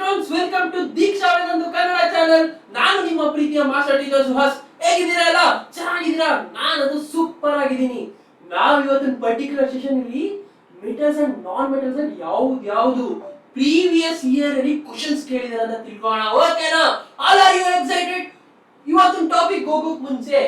electrons, welcome to Deeksha Vedantu Kannada channel. ನಾನು ನಿಮ್ಮ ಪ್ರೀತಿಯ ಮಾಸ್ಟರ್ ಟೀಚರ್ ಸುಹಾಸ್. ಹೇಗಿದ್ದೀರಾ ಎಲ್ಲ? ಚೆನ್ನಾಗಿದ್ದೀರಾ? ನಾನು ಸೂಪರ್ ಆಗಿದ್ದೀನಿ. ನಾವು ಇವತ್ತಿನ ಪರ್ಟಿಕ್ಯುಲರ್ ಸೆಷನ್ ಅಲ್ಲಿ ಮೆಟಲ್ಸ್ ಅಂಡ್ ನಾನ್ ಮೆಟಲ್ಸ್ ಅಲ್ಲಿ ಯಾವುದು ಪ್ರೀವಿಯಸ್ ಇಯರ್ ಅಲ್ಲಿ ಕ್ವೆಶ್ಚನ್ಸ್ ಕೇಳಿದಾರೆ ಅಂತ ತಿಳ್ಕೊಳ್ಳೋಣ. ಓಕೆನಾ? All are you excited? ಇವತ್ತಿನ ಟಾಪಿಕ್ ಹೋಗೋಕೆ ಮುಂಚೆ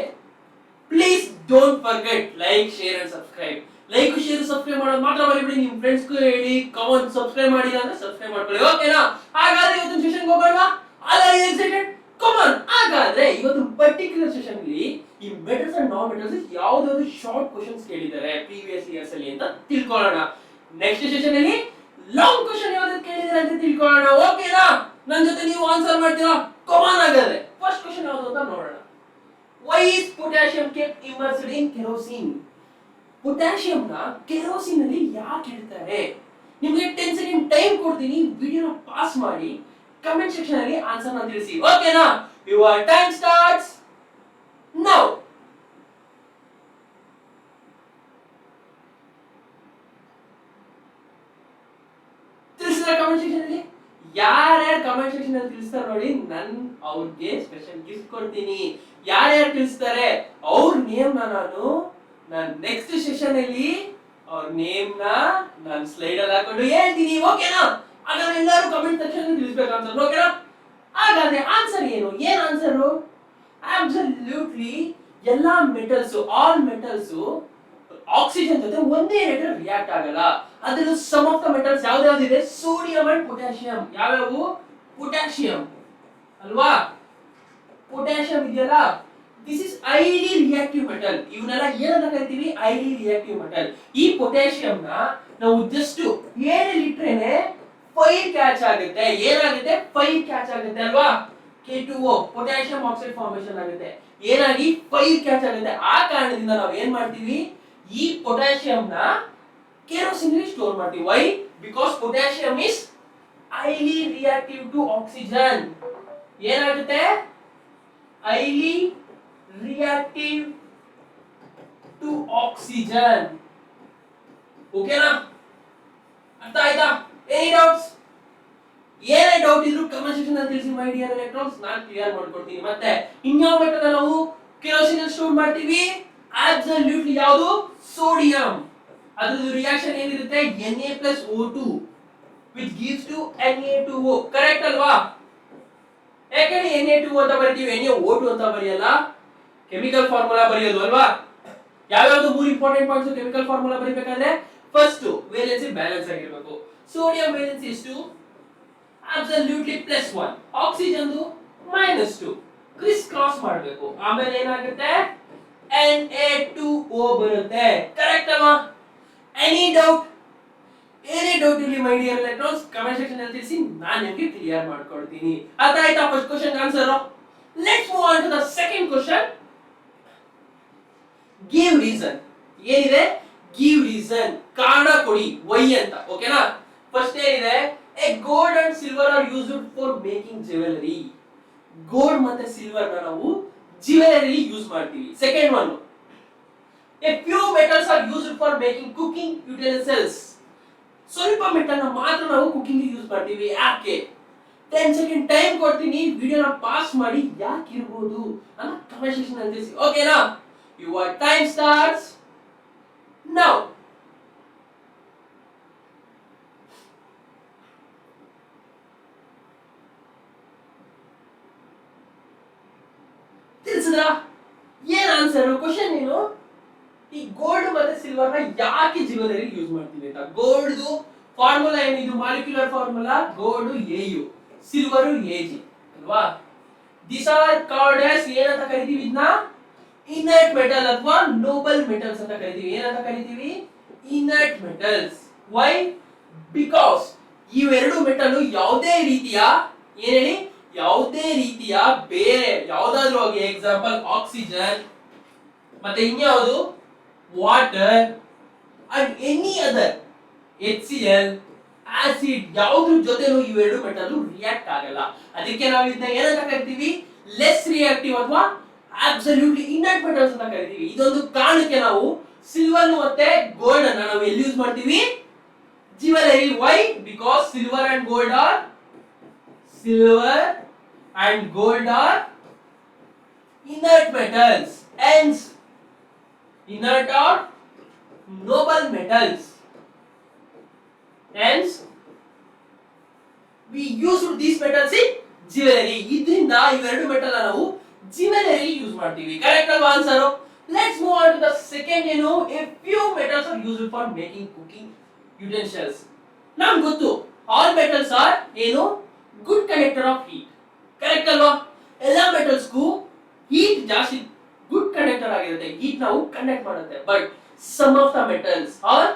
please don't forget like, share and subscribe. Like, share, subscribe ಮಾಡೋದು ಮಾತ್ರ ಮರಿಬೇಡಿ. ನಿಮ್ಮ ಫ್ರೆಂಡ್ಸ್ ಗೂ ಹೇಳಿ. ಕಮೆಂಟ್ ಸಬ್ಸ್ಕ್ರೈಬ್ ಮಾಡಿಲ್ಲ ಅಂದ್ರೆ ಸಬ್ಸ್ಕ್ರೈಬ್ ಮಾಡ್ಕೊಳ್ಳಿ. ಓಕೆನಾ? ಹಾಗಾದ್ರೆ ಇವತ್ತಿನ ಸೆಷನ್ ಹೋಗೋಣವಾ? All are you excited? Come on. ಹಾಗಾದ್ರೆ ಇವತ್ತು ಪರ್ಟಿಕ್ಯುಲರ್ ಸೆಷನ್ ಅಲ್ಲಿ ಈ ಮೆಟಲ್ಸ್ ಅಂಡ್ ನಾನ್ ಮೆಟಲ್ಸ್ ಯಾವ್ದಾದ್ರು ಶಾರ್ಟ್ ಕ್ವೆಶ್ಚನ್ಸ್ ಕೇಳಿದ್ದಾರೆ ಪ್ರೀವಿಯಸ್ ಇಯರ್ಸ್ ಅಲ್ಲಿ ಅಂತ ತಿಳ್ಕೊಳ್ಳೋಣ. ನೆಕ್ಸ್ಟ್ ಸೆಷನ್ ಅಲ್ಲಿ ಲಾಂಗ್ ಕ್ವೆಶ್ಚನ್ ಯಾವ್ದು ಕೇಳಿದ್ದಾರೆ ಅಂತ ತಿಳ್ಕೊಳ್ಳೋಣ. ಓಕೆನಾ? ನನ್ನ ಜೊತೆ ನೀವು ಆನ್ಸರ್ ಮಾಡ್ತೀರಾ? Come on. ಹಾಗಾದ್ರೆ ಫಸ್ಟ್ ಕ್ವೆಶ್ಚನ್ ಯಾವುದು ಅಂತ ನೋಡೋಣ. Why is potassium kept immersed in kerosene? Potassium ನ ಕೆರೋಸಿನ್ ಅಲ್ಲಿ ಯಾಕೆ ಇಡ್ತಾರೆ? ನಿಮಗೆ 10 ಸೆಕೆಂಡ್ ಟೈಮ್ ಕೊಡ್ತೀನಿ. ವಿಡಿಯೋನ ಪಾಸ್ ಮಾಡಿ ಕಮೆಂಟ್ ಸೆಕ್ಷನ್ ಅಲ್ಲಿ ಆನ್ಸರ್ ನ ತಿಳಿಸಿ. ಓಕೆನಾ? Your time starts now. ತಿಳಿಸಿದ್ರೆ ಕಮೆಂಟ್ ಸೆಕ್ಷನ್ ಅಲ್ಲಿ ಯಾರ್ಯಾರು ಕಮೆಂಟ್ ಸೆಕ್ಷನ್ ಅಲ್ಲಿ ತಿಳಿಸ್ತಾರೆ ನೋಡಿ, ನಾನು ಅವ್ರಿಗೆ ಸ್ಪೆಷಲ್ ಗಿಫ್ಟ್ ಕೊಡ್ತೀನಿ. ಯಾರ್ಯಾರು ತಿಳಿಸ್ತಾರೆ ಅವ್ರ ನೇಮ್ ನಾನು ನೆಕ್ಸ್ಟ್ ಸೆಷನ್ ಅಲ್ಲಿ ಅವ್ರ ನೇಮ್ ನಾನು ಸ್ಲೈಡ್ ಅಲ್ಲಿ ಹಾಕೊಂಡು ಹೇಳ್ತೀನಿ. ಓಕೆನಾ? ಹಾಗಾದ್ರೆ ಎಲ್ಲರೂ ಕಮೆಂಟ್ ಸೆಕ್ಷನ್ ಅಲ್ಲಿ ತಿಳಿಸ್ಬೇಕು ಆನ್ಸರ್. ಓಕೆನಾ? ಹಾಗಾದ್ರೆ ಆನ್ಸರ್ ಏನ್ ಆನ್ಸರ್? ಅಬ್ಸಲ್ಯೂಟ್ಲಿ ಎಲ್ಲಾ ಮೆಟಲ್ಸ್, ಆಲ್ ಮೆಟಲ್ಸ್ ಆಕ್ಸಿಜನ್ ಜೊತೆ ಒಂದೇ ರೇಟ್ ರಿಯಾಕ್ಟ್ ಆಗಲ್ಲ. ಅದ್ರಲ್ಲಿ ಸಮ್ ಆಫ್ ದ ಮೆಟಲ್ಸ್ ಯಾವ್ದಾವ್ದಿದೆ? Sodium and potassium. ಯಾವ್ಯಾವು? ಪೊಟ್ಯಾಷಿಯಂ ಅಲ್ವಾ? ಪೊಟ್ಯಾಷಿಯಂ ಇದೆಯಲ್ಲ, this is highly reactive metal. ಇವನ್ನೆಲ್ಲ ಏನಂತ ಕರಿತೀವಿ? Highly reactive metal. ಈ ಪೊಟ್ಯಾಷಿಯಂ ನಾವು ಜಸ್ಟ್ ಏರಲ್ಲಿ ಇಟ್ರೇನೆ ಫೈರ್ ಕ್ಯಾಚ್ ಆಗುತ್ತೆ. ಏನಾಗುತ್ತೆ? ಫೈರ್ ಕ್ಯಾಚ್ ಆಗುತ್ತೆ ಅಲ್ವಾ? K2O ಪೊಟ್ಯಾಷಿಯಂ ಆಕ್ಸೈಡ್ ಫಾರ್ಮೇಷನ್ ಆಗುತ್ತೆ. ಏನಾಗಿ? ಫೈರ್ ಕ್ಯಾಚ್ ಆಗುತ್ತೆ. ಆ ಕಾರಣದಿಂದ ನಾವು ಏನ್ ಮಾಡ್ತೀವಿ? ಈ ಪೊಟ್ಯಾಷಿಯಂ ಕೆರೋಸಿನ್ ಅಲ್ಲಿ ಸ್ಟೋರ್ ಮಾಡ್ತೀವಿ. Why? Because potassium is highly reactive to oxygen. ಏನಾಗುತ್ತೆ? Highly reactive to oxygen. ಓಕೆನಾ? ಅರ್ಥ ಆಯ್ತಾ? Any doubts? ಏನೇ ಡೌಟ್ ಇದ್ರು ಕಮೆಂಟ್ ಸೆಕ್ಷನ್ ಅಲ್ಲಿ ತಿಳಿಸಿ ಮೈ ಡಿಯರ್ ಎಲೆಕ್ಟ್ರಾನ್ಸ್. ನಾನು ಕ್ಲಿಯರ್ ಮಾಡ್ಕೊಡ್ತೀನಿ. ಮತ್ತೆ ಇನ್ಯಾವ ಮೆಟಲ್ ನಾವು ಕೆರೋಸಿನ್ ಅಲ್ಲಿ ಸ್ಟೋರ್ ಮಾಡ್ತೀವಿ? ಅಬ್ಸಲ್ಯೂಟ್ಲಿ ಯಾವುದು? ಸೋಡಿಯಂ. ಅದ್ರದ್ದು ರಿಯಾಕ್ಷನ್ ಏನಿರುತ್ತೆ? Na+O2 which gives to Na2O. Correct ಅಲ್ವಾ? ಯಾಕೆ Na2O ಅಂತ ಬರೀತೀವಿ, NaO2 ಅಂತ ಬರೆಯಲ್ಲ? ಕೆಮಿಕಲ್ ಫಾರ್ಮುಲಾ ಬರೆಯೋದು ಅಲ್ವಾ? ಯಾವ್ಯಾವುದು ಮೂರು ಇಂಪಾರ್ಟೆಂಟ್ ಪಾಯಿಂಟ್ಸ್ ಕೆಮಿಕಲ್ ಫಾರ್ಮುಲಾ ಬರೀಬೇಕಾದ್ರೆ? ಫಸ್ಟ್ ವೇಲೆನ್ಸಿ ಬ್ಯಾಲೆನ್ಸ್ ಆಗಿರಬೇಕು. ಸೋಡಿಯಂ ವೇಲೆನ್ಸಿ ಎಷ್ಟು? ಅಬ್ಸಲ್ಯೂಟ್ಲಿ +1. ಆಕ್ಸಿಜನ್ -2. ಕ್ರಿಸ್ ಕ್ರಾಸ್ ಮಾಡಬೇಕು. ಆಮೇಲೆ ಏನಾಗುತ್ತೆ? Na2O ಬರುತ್ತೆ. ಕರೆಕ್ಟ್ ಅಲ್ವಾ? Any doubt? ಏನೇ ಡೌಟ್ ಇರಲಿ my dear electrons comment section ಅಲ್ಲಿ ತಿಳಿಸಿ, ನಾನು ನಿಮಗೆ ಕ್ಲಿಯರ್ ಮಾಡ್ಕೊಡ್ತೀನಿ. ಅರ್ಥ ಆಯ್ತಾ first question answer? Let's move on to the second question. Give reason. ಏನಿದೆ? Give reason. ಕಾರಣ ಕೊಡಿ. ವೈ ಅಂತ. ಓಕೆನಾ? ಫಸ್ಟ್ ಏನಿದೆ? A gold and silver are used for making jewellery. Gold ಮತ್ತೆ ಸಿಲ್ವರ್ ನಾವು ಜ್ಯುವೆಲರಿ ಯೂಸ್ ಮಾಡ್ತೀವಿ. Second one, a few metals are used for making cooking utensils. ಸ್ವಲ್ಪ ಮೆಟಲ್ ಮಾತ್ರ ನಾವು ಕುಕಿಂಗ್ ಯೂಸ್ ಮಾಡ್ತೀವಿ. ಯಾಕೆ? 10 ಸೆಕೆಂಡ್ ಟೈಮ್ ಕೊಡ್ತೀನಿ. ವಿಡಿಯೋನ ಪಾಸ್ ಮಾಡಿ ಯಾಕೆ ಇರಬಹುದು ಅಂತ ಕಮೆಂಟ್ ಸೆಕ್ಷನ್ ಅಲ್ಲಿ ತಿಳಿಸಿ. ಓಕೆನಾ? Your time starts now. ತಿಳಿಸಿದ್ರಾ? ಏನ್ ಆನ್ಸರ್? ಕ್ವೆಶ್ಚನ್ ಏನು? ಈ ಗೋಲ್ಡ್ ಮತ್ತೆ ಸಿಲ್ವರ್ ನ ಯಾಕೆ ಜ್ಯುವೆಲರಿ ಯೂಸ್ ಮಾಡ್ತೀವಿ ಅಂತ. ಗೋಲ್ಡ್ ಫಾರ್ಮುಲಾ ಏನಿದು? Molecular formula. Gold Au, silver Ag ಅಲ್ವಾ? ದಿಸ್ ಆರ್ ಕಾಲ್ಡ್ ಆಸ್ ಏನಂತ ಕರಿತೀವಿ? ಇದನ್ನ ಇನರ್ಟ್ ಮೆಟಲ್ ಅಥವಾ ನೋಬಲ್ ಮೆಟಲ್ಸ್ ಅಂತ ಕರಿತೀವಿ. ಏನಂತ ಕರಿತೀವಿ? Inert metals. ವೈ? ಬಿಕಾಸ್ ಇವೆರಡು ಮೆಟಲ್ ಯಾವುದೇ ರೀತಿಯ ಏನೇಳಿ ಯಾವುದೇ ರೀತಿಯ ಬೇರೆ ಯಾವುದಾದ್ರೂ ಆಗಿ, ಎಕ್ಸಾಂಪಲ್ ಆಕ್ಸಿಜನ್ ಮತ್ತೆ ಇನ್ಯಾವುದು water and any other HCl acid ಯಾವುದ್ರ ಜೊತೆನೂ ಇವೆರಡು ಮೆಟಲ್ ರಿಯಾಕ್ಟ್ ಆಗಲ್ಲ. ಅದಕ್ಕೆ ನಾವು ಇದನ್ನ ಏನಂತ ಕರಿತೀವಿ? ಲೆಸ್ ರಿಯಾಕ್ಟಿವ್ ಅಥವಾ ಅಬ್ಸಲ್ಯೂಟ್ಲಿ ಇನರ್ಟ್ ಮೆಟಲ್ಸ್ ಅಂತ ಕರಿತೀವಿ. ಇದೊಂದು ಕಾರಣಕ್ಕೆ ನಾವು ಸಿಲ್ವರ್ ಮತ್ತೆ ಗೋಲ್ಡ್ ಅನ್ನ ನಾವು ಎಲ್ಲಿ ಯೂಸ್ ಮಾಡ್ತೀವಿ? Jewellery. Why? Because silver and gold are silver and gold are inert metals. Hence, inert are noble metals. Hence, we use these metals in jewelry. ಇದರಿಂದ ಇವೆರಡು ಮೆಟಲ್ ನಾವು jewelry ಯೂಸ್ ಮಾಡ್ತೀವಿ. Correct ಅಲ್ವಾ answer? Let's move on to the second. A few metals are used for making cooking utensils. ನಮ್ಗೆ ಗೊತ್ತು all metals are good conductor of heat. Correct ಅಲ್ವಾ? ಎಲ್ಲಾ metals ಗೂ heat ಜಾಸ್ತಿ good conductor ಆಗಿರುತ್ತೆ. heat ನಾವು ಕಂಡಕ್ಟ್ ಮಾಡುತ್ತೆ. But some of the metals are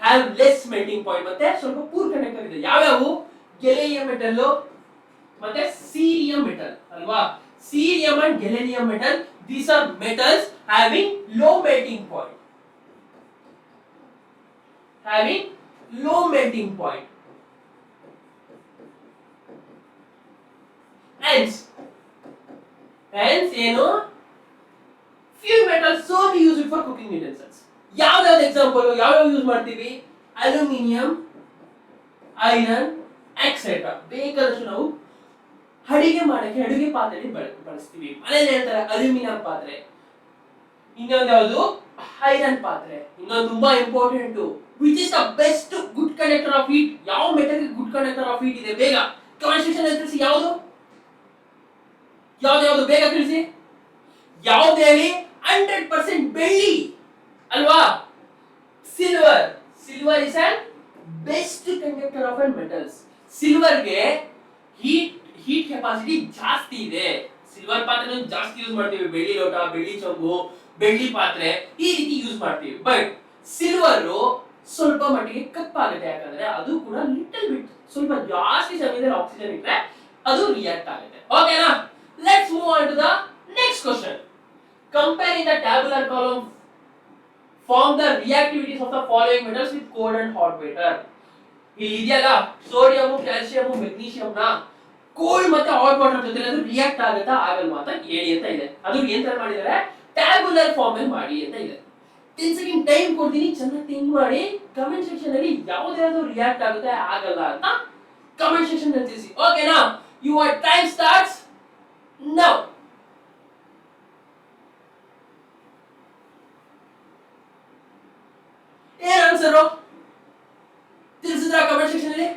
have less melting point ಮತ್ತೆ ಸ್ವಲ್ಪ ಪೂರ್ ಕಂಡಕ್ಟರ್ ಇದೆ. ಯಾವ್ಯಾವು? ಗೆಲೇನಿಯಂ ಮೆಟಲ್ ಮತ್ತೆ ಸೀರಿಯಂ ಮೆಟಲ್ ಅಲ್ವಾ? ಸೀರಿಯಂ and ಗೆಲೇನಿಯಂ metal, these are metals having low melting point. Having low melting point. Hence few metals solely used for cooking utensils. ಯಾವ್ದಾವ್ದು example ಯಾವ್ಯಾವ ಯೂಸ್ ಮಾಡ್ತೀವಿ? Aluminium, iron, etcetera. ಬೇಕಾದಷ್ಟು ನಾವು ಅಡಿಗೆ ಮಾಡಕ್ಕೆ ಅಡುಗೆ ಪಾತ್ರೆಯಲ್ಲಿ ಬಳಸ್ತೀವಿ. ಮನೇಲಿ ಹೇಳ್ತಾರೆ ಅಲ್ಯೂಮಿನಿಯಂ ಪಾತ್ರೆ, ಇನ್ನೊಂದು ಯಾವುದು ಐರನ್ ಪಾತ್ರೆ, ಇನ್ನೊಂದು ತುಂಬಾ important which is the best good conductor of heat. ಯಾವ metal good conductor of heat ಇದೆ? ಬೇಗ ಕಮೆಂಟ್ ಸೆಕ್ಷನ್ ಅಲ್ಲಿ ತಿಳಿಸಿ. ಯಾವುದು ಯಾವ್ದು ಬೇಗ ತಿಳಿಸಿ. ಯಾವ್ದು ಹೇಳಿ? 100% ಬೆಳ್ಳಿ ಅಲ್ವಾ? Silver. Silver is on best conductor of metals. Silver ಗೆ ಹೀಟ್ ಕೆಪಾಸಿಟಿ ಜಾಸ್ತಿ ಇದೆ. ಸಿಲ್ವರ್ ಪಾತ್ರೆ ಜಾಸ್ತಿ ಯೂಸ್ ಮಾಡ್ತೀವಿ. ಬೆಳ್ಳಿ ಲೋಟ, ಬೆಳ್ಳಿ ಚೊಂಬು, ಬೆಳ್ಳಿ ಪಾತ್ರೆ ಈ ರೀತಿ ಯೂಸ್ ಮಾಡ್ತೀವಿ. ಬಟ್ ಸಿಲ್ವರ್ ಸ್ವಲ್ಪ ಮಟ್ಟಿಗೆ ಕಪ್ಪಾಗುತ್ತೆ. ಯಾಕಂದ್ರೆ ಅದು ಕೂಡ ಲಿಟಲ್ ಬಿಟ್ ಸ್ವಲ್ಪ ಜಾಸ್ತಿ ಸಮಯದಲ್ಲಿ ಆಕ್ಸಿಜನ್ ಇಟ್ರೆ ಅದು ರಿಯಾಕ್ಟ್ ಆಗುತ್ತೆ. ಓಕೆನಾ? Let's move on to the next question. Comparing the tabular column, form the reactivities of the following metals with cold and hot water. ಇಲ್ಲಿ ಇದೆಯಲ್ಲ ಸೋಡಿಯಂ, ಕ್ಯಾಲ್ಸಿಯಂ, ಮೆಗ್ನೀಷಿಯಂ ನ ಕೋಲ್ಡ್ ಮತ್ತೆ ಹಾಟ್ ವಾಟರ್ ಜೊತೆ ಅದು ರಿಯಾಕ್ಟ್ ಆಗುತ್ತಾ ಆಗಲ್ವಾ ಅಂತ ಹೇಳಿ ಅಂತ ಇದೆ. ಅದು ಏನ್ ತರ ಮಾಡಿದ್ದಾರೆ? ಟ್ಯಾಬುಲರ್ ಫಾರ್ಮ್ ಅಲ್ಲಿ ಮಾಡಿ ಅಂತ ಇದೆ. 10 ಸೆಕೆಂಡ್ ಟೈಮ್ ಕೊಡ್ತೀನಿ, ಚೆನ್ನಾಗಿ ಥಿಂಕ್ ಮಾಡಿ ಕಮೆಂಟ್ ಸೆಕ್ಷನ್ ಅಲ್ಲಿ ಯಾವ್ದು ರಿಯಾಕ್ಟ್ ಆಗುತ್ತೆ ಆಗಲ್ಲ ಅಂತ ಕಮೆಂಟ್ ಸೆಕ್ಷನ್ ಅಲ್ಲಿ ತಿಳಿಸಿ. ಓಕೆನಾ? Your time starts now. ಏನ್ ಆನ್ಸರ್ ತಿಳಿಸಿದ್ರ ಕಮೆಂಟ್ ಸೆಕ್ಷನ್ ಅಲ್ಲಿ?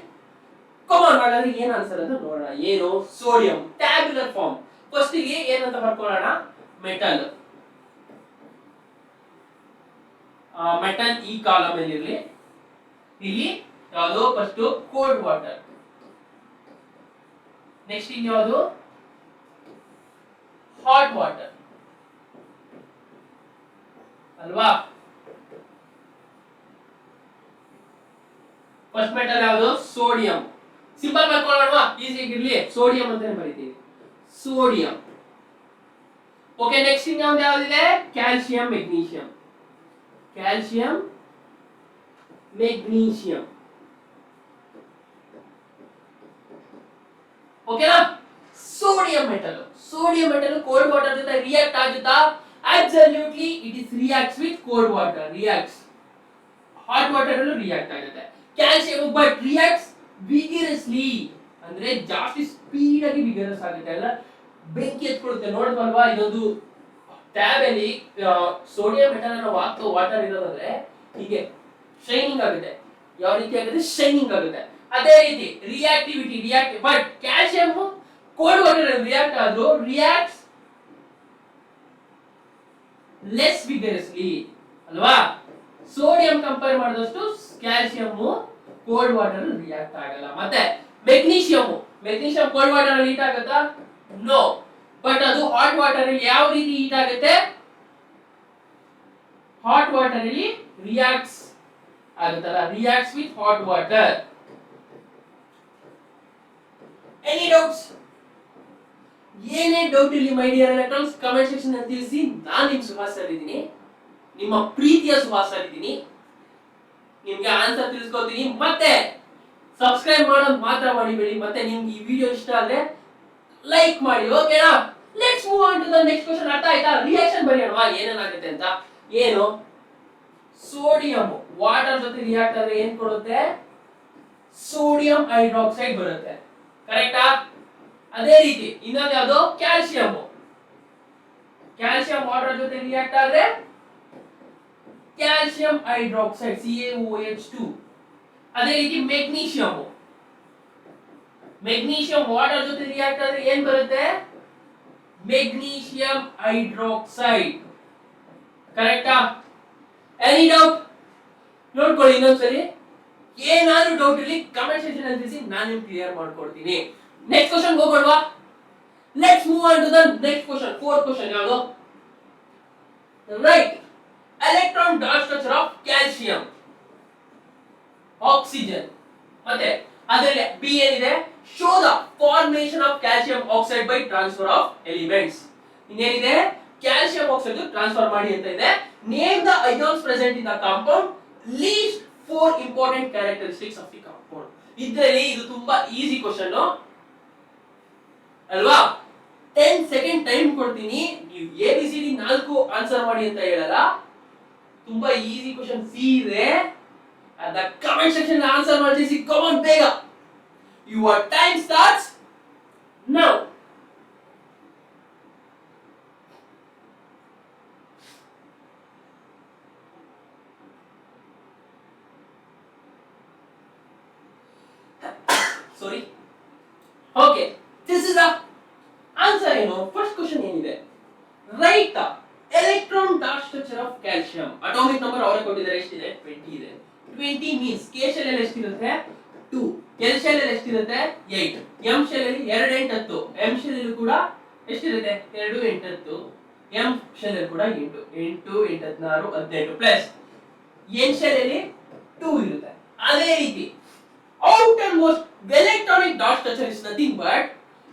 ಕಮಾನ್ ಹಾಗಾದ್ರೆ ಏನ್ ಆನ್ಸರ್ ಅಂತ ನೋಡೋಣ. ಏನು? Sodium tabular form. ಫಸ್ಟ್ ಗೆ ಏನಂತ ಬರ್ಕೊಳ್ಳೋಣ? ಮೆಟಲ್. ಮೆಟಲ್ ಈ ಕಾಲಮ್ ಅಲ್ಲಿ ಇರಲಿ. ಇಲ್ಲಿ ಯಾವುದು? First cold water. ನೆಕ್ಸ್ಟ್ ಇನ್ ಯಾವುದು? ಹಾಟ್ ವಾಟರ್ ಅಲ್ವಾ? ಫಸ್ಟ್ ಮೆಟಲ್ ಯಾವುದು? ಸೋಡಿಯಂ. ಸಿಂಪಲ್ ಮಾಡ್ಕೊಳ್ಳೋಣ, ಈಸಿ ಇರಲಿ. ಸೋಡಿಯಂ ಅಂತಾನೆ ಬರೀತೀವಿ. ಸೋಡಿಯಂ. ಓಕೆ, ನೆಕ್ಸ್ಟ್ ಇನ್ನೊಂದು ಯಾವ್ದಿದೆ? Calcium, magnesium. Calcium, magnesium. ಓಕೆನಾ? Sodium metal. Sodium metal cold water ಜೊತೆ ರಿಯಾಕ್ಟ್ ಆಗುತ್ತಾ? Absolutely it is reacts with cold water. Reacts hot water ಅಲ್ಲೂ ರಿಯಾಕ್ಟ್ ಆಗುತ್ತೆ. ಕ್ಯಾಲ್ಸಿಯಂ ಬಟ್ ರಿಯಾಕ್ಟ್ಸ್ ವಿಗರಸ್ಲಿ, ಅಂದ್ರೆ ಜಾಸ್ತಿ ಸ್ಪೀಡ್ ಆಗಿ ವಿಗರಸ್ ಆಗುತ್ತೆ. ಅಲ್ಲ ಬೆಂಕಿ ಎತ್ಕೊಳ್ಳುತ್ತೆ. ನೋಡಿದ್ವಲ್ವಾ? ಇದೊಂದು ಟ್ಯಾಬ್ ಅಲ್ಲಿ ಸೋಡಿಯಂ ಮೆಟಲ್ ಅನ್ನು ವಾಟರ್ ಇರೋದಂದ್ರೆ ಹೀಗೆ ಶೈನಿಂಗ್ ಆಗುತ್ತೆ. ಯಾವ ರೀತಿ ಆಗುತ್ತೆ? ಶೈನಿಂಗ್ ಆಗುತ್ತೆ. ಅದೇ ರೀತಿ reactivity but calcium cold water ಅಲ್ಲಿ ರಿಯಾಕ್ಟ್ ಆದ್ರೂ ರಿಯಾಕ್ಟ್ಸ್ ಲೆಸ್ ವಿಗರಸ್ಲಿ ಅಲ್ವಾ? ಸೋಡಿಯಂ ಕಂಪೇರ್ ಮಾಡಿದಷ್ಟು ಕ್ಯಾಲ್ಸಿಯಂ ಕೋಲ್ಡ್ ವಾಟರ್ ಅಲ್ಲಿ ರಿಯಾಕ್ಟ್ ಆಗಲ್ಲ. ಮತ್ತೆ ಮೆಗ್ನೀಷಿಯಂ ಕೋಲ್ಡ್ ವಾಟರ್ ಅಲ್ಲಿ ಹೀಟ್ ಆಗುತ್ತಾ? ನೋ. ಬಟ್ ಅದು ಹಾಟ್ ವಾಟರ್ ಅಲ್ಲಿ ಯಾವ ರೀತಿ ಹೀಟ್ ಆಗುತ್ತೆ? ಹಾಟ್ ವಾಟರ್ ಅಲ್ಲಿ ರಿಯಾಕ್ಟ್ಸ್ ಆಗುತ್ತಲ್ಲ, reacts with hot water. Any doubts? ಏನೇ ಡೌಟ್ ಇಲ್ಲಿ ಮೈ ಡಿಯರ್ ಎಲೆಕ್ಟ್ರಾನ್ಸ್ ಕಮೆಂಟ್ ಸೆಕ್ಷನ್ ಅಲ್ಲಿ ತಿಳಿಸಿ. ನಾನು ನಿಮ್ಮ ಸುಹಾಸ್ ಸರ್ ಇದ್ದೀನಿ, ನಿಮ್ಮ ಪ್ರೀತಿಯ ಸುಹಾಸ್ ಸರ್ ಇದ್ದೀನಿ. ನಿಮ್ಗೆ ಆನ್ಸರ್ ತಿಳಿಸ್ಕೊತೀನಿ. ಮತ್ತೆ ಸಬ್ಸ್ಕ್ರೈಬ್ ಮಾಡೋದು ಮಾತ್ರ ಮಾಡಿಬೇಡಿ. ಮತ್ತೆ ನಿಮ್ಗೆ ಈ ವಿಡಿಯೋ ಇಷ್ಟ ಆದ್ರೆ ಲೈಕ್ ಮಾಡಿ. ಓಕೆನಾ? Let's move on to the next question. ಅರ್ಥ ಆಯ್ತಾ? ರಿಯಾಕ್ಷನ್ ಬರೆಯೋಣ ಏನೇನಾಗುತ್ತೆ ಅಂತ. ಏನು? ಸೋಡಿಯಂ ವಾಟರ್ ಜೊತೆ ರಿಯಾಕ್ಟ್ ಆದ್ರೆ ಏನ್ ಕೊಡುತ್ತೆ? ಸೋಡಿಯಂ ಹೈಡ್ರಾಕ್ಸೈಡ್ ಬರುತ್ತೆ. ಕರೆಕ್ಟಾ? ಅದೇ ರೀತಿ ಇನ್ನೊಂದು ಯಾವುದು ಕ್ಯಾಲ್ಸಿಯಂ. ಕ್ಯಾಲ್ಸಿಯಂ ವಾಟರ್ ಜೊತೆ ರಿಯಾಕ್ಟ್ ಆದ್ರೆ ಕ್ಯಾಲ್ಸಿಯಂ ಹೈಡ್ರಾಕ್ಸೈಡ್ CaOH2. ಅದೇ ರೀತಿ ಮೆಗ್ನೀಷಿಯಂ ವಾಟರ್ ಜೊತೆ ರಿಯಾಕ್ಟ್ ಆದ್ರೆ ಏನ್ ಬರುತ್ತೆ? Magnesium hydroxide. ಕರೆಕ್ಟಾ? Any doubt? ನೋಡ್ಕೊಳ್ಳಿ ಇನ್ನೊಂದ್ಸರಿ. ಏನಾದ್ರೂ ಡೌಟ್ ಇರಲಿ ಕಮೆಂಟ್ ಸೆಕ್ಷನ್ ಅಲ್ಲಿ ತಿಳಿಸಿ, ನಾನು ನಿಮ್ಗೆ ಕ್ಲಿಯರ್ ಮಾಡ್ಕೊಡ್ತೀನಿ. ನೆಕ್ಸ್ಟ್ ಕ್ವಶನ್ ಹೋಗೋಣವಾ? Let's move on to the next question. Fourth question ಯಾವುದು? Write electron dot structure of calcium oxygen. ಮತ್ತೆ ಅದರಲ್ಲಿ ಬಿ ಏನಿದೆ? Show the formation of calcium oxide by transfer of elements. ಇನ್ನೇನಿದೆ? ಕ್ಯಾಲ್ಸಿಯಂ ಆಕ್ಸೈಡ್ ಟ್ರಾನ್ಸ್ಫರ್ ಮಾಡಿ ಅಂತ ಇದೆ. Name the ions present in the compound, list 4 important characteristics of the compound. ಇದರಲ್ಲಿ ಇದು ತುಂಬಾ ಈಸಿ ಕ್ವಶನ್ ಅಲ್ವಾ? 10 ಸೆಕೆಂಡ್ ಟೈಮ್ ಕೊಡ್ತೀನಿ, ನೀವು ABCD 4 ಆನ್ಸರ್ ಮಾಡಿ ಅಂತ ಹೇಳಲ್ಲ. ತುಂಬಾ ಈಸಿ ಕ್ವಶನ್ ಸಿ ಇದೆ, ಅದ ಕಮೆಂಟ್ ಸೆಕ್ಷನ್ ಆನ್ಸರ್ ಮಾಡಿ. ಕಮ್ ಆನ್ ಬೇಗ, your time starts now. Sorry. Okay, this is the answer. First question ಏನಿದೆ? Write the electron dot structure of calcium. Atomic number ಅವರೇ ಕೊಟ್ಟಿದ್ದಾರೆ, ಎಷ್ಟಿದೆ? 20 ಇದೆ. 20 means K shell ಅಲ್ಲಿ ಎಷ್ಟಿರುತ್ತೆ? 2. L shell ಅಲ್ಲಿ ಎಷ್ಟಿರುತ್ತೆ? 8. M shell ಅಲ್ಲಿ 2 8 10. M shell ಅಲ್ಲಿ ಕೂಡ ಎಷ್ಟಿರುತ್ತೆ? 2 8 10. M shell ಅಲ್ಲಿ ಕೂಡ 8 8 8 16 18 ಪ್ಲಸ್ N shell ಅಲ್ಲಿ 2 ಇರುತ್ತೆ. ಅದೇ ರೀತಿ outermost electronic dot structure is nothing but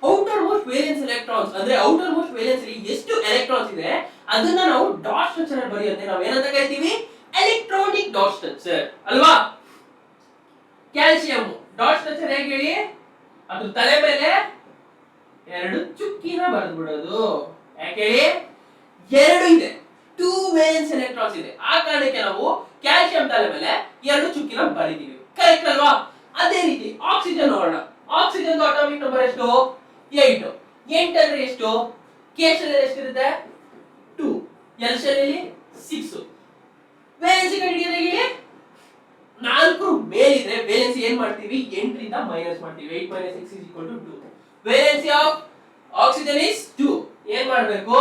outermost valence electrons. ಅಂದ್ರೆ outermost valence ಅಲ್ಲಿ ಎಷ್ಟು ಎಲೆಕ್ಟ್ರಾನ್ಸ್ ಇದೆ ಅದನ್ನ ನಾವು ಡಾಟ್ ಸ್ಟ್ರಕ್ಚರ್ ಅಲ್ಲಿ ಬರೆಯುತ್ತೆ. ನಾವು ಏನಂತ ಕರಿತೀವಿ? ಎಲೆಕ್ಟ್ರಾನಿಕ್ ಡಾಟ್ ಸ್ಟ್ರಕ್ಚರ್ ಅಲ್ವಾ? ಕ್ಯಾಲ್ಸಿಯಂ ಡಾಟ್ ಸ್ಟ್ರಕ್ಚರ್ ಹೇಗೆ ಹೇಳಿ? ಅದು ತಲೆ ಮೇಲೆ 2 ಚುಕ್ಕಿನ ಬರೆದು ಬಿಡೋದು. ಯಾಕೆ ಹೇಳಿ? 2 ಇದೆ, 2 valence electrons ಇದೆ. ಆ ಕಾರಣಕ್ಕೆ ನಾವು ಕ್ಯಾಲ್ಸಿಯಂ ತಲೆ ಮೇಲೆ 2 ಚುಕ್ಕಿನ ಬರೀತೀವಿ. ಕರೆಕ್ಟ್ ಅಲ್ವಾ? ಅದೇ ರೀತಿ ಆಕ್ಸಿಜನ್ ನೋಡೋಣ. ಆಕ್ಸಿಜನ್ ಅಟಾಮಿಕ್ ನಂಬರ್ ಎಷ್ಟು? 8. 8 ಅಂದ್ರೆ ಎಷ್ಟು? K ಶೆಲ್ ಅಲ್ಲಿ ಎಷ್ಟಿರುತ್ತೆ? 2. L ಶೆಲ್ ಅಲ್ಲಿ 6. ವೇಲೆನ್ಸಿ ಕಂಡುಹಿಡಿಯೋದು ಹೇಗೆ? 4 ಮೇಲಿದ್ರೆ ವೇಲೆನ್ಸಿ ಏನ್ ಮಾಡ್ತೀವಿ? 8 ರಿಂದ ಮೈನಸ್ ಮಾಡ್ತೀವಿ. 8 - 6 = 2. Valency of oxygen is 2. ಏನ್ ಮಾಡಬೇಕು?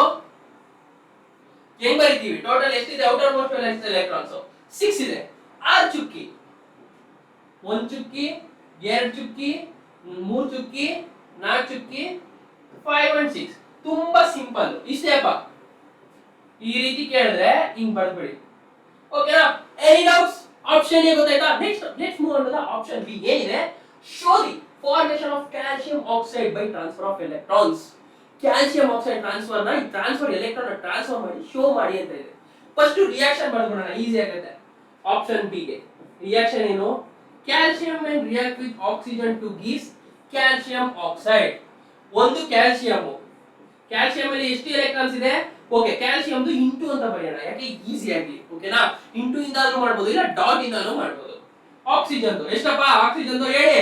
ಹೆಂಗ್ ಬರೀತೀವಿ? ಟೋಟಲ್ ಎಷ್ಟಿದೆ? ಔಟರ್ ಮೋಸ್ಟ್ ವೇಲೆನ್ಸ್ ಎಲೆಕ್ಟ್ರಾನ್ಸ್ 6 ಇದೆ. 6 ಚುಕ್ಕಿ, 1 ಚುಕ್ಕಿ, 2 ಚುಕ್ಕಿ, 3 ಚುಕ್ಕಿ, 4 ಚುಕ್ಕಿ, 5 and 6. ತುಂಬಾ ಸಿಂಪಲ್. ಇಷ್ಟೇಪ್ಪ. ಈ ರೀತಿ ಕೇಳಿದ್ರೆ ಹಿಂಗ್ ಬರ್ಬಿಡಿ. ಓಕೆನಾ? Any doubts? ಆಪ್ಷನ್ ಎ ಗೊತ್ತಾಯ್ತಾ? Next move on to the option B. ಏನಿದೆ? Show the formation of calcium oxide by transfer of electrons. Calcium oxide transfer ನ ಟ್ರಾನ್ಸ್ಫರ್ ಎಲೆಕ್ಟ್ರಾನ್ ಟ್ರಾನ್ಸ್ಫರ್ ಮಾಡಿ ಶೋ ಮಾಡಿ ಅಂತ ಇದೆ. ಫಸ್ಟ್ ರಿಯಾಕ್ಷನ್ ಬರ್ಬಿಡೋಣ, ಈಸಿ ಆಗುತ್ತೆ. Option B ಗೆ ರಿಯಾಕ್ಷನ್ ಏನು? Calcium will react with oxygen to give calcium oxide. ಒಂದು ಕ್ಯಾಲ್ಸಿಯಂ ಅಲ್ಲಿ ಎಷ್ಟು ಎಲೆಕ್ಟ್ರಾನ್ಸ್ ಇದೆ? ಓಕೆ, ಕ್ಯಾಲ್ಸಿಯಂದು ಇಂಟು ಅಂತ ಬರೆಯೋಣ, ಯಾಕೆ ಈಸಿ ಆಗಿ. ಓಕೆನಾ? ಇಂಟು ಇಂದಾನು ಮಾಡಬಹುದು, ಇಲ್ಲ ಡಾಟ್ ಇಂದಾನು ಮಾಡಬಹುದು. ಆಕ್ಸಿಜನ್ದು ಎಷ್ಟಪ್ಪ? ಆಕ್ಸಿಜನ್ದು ಹೇಳಿ.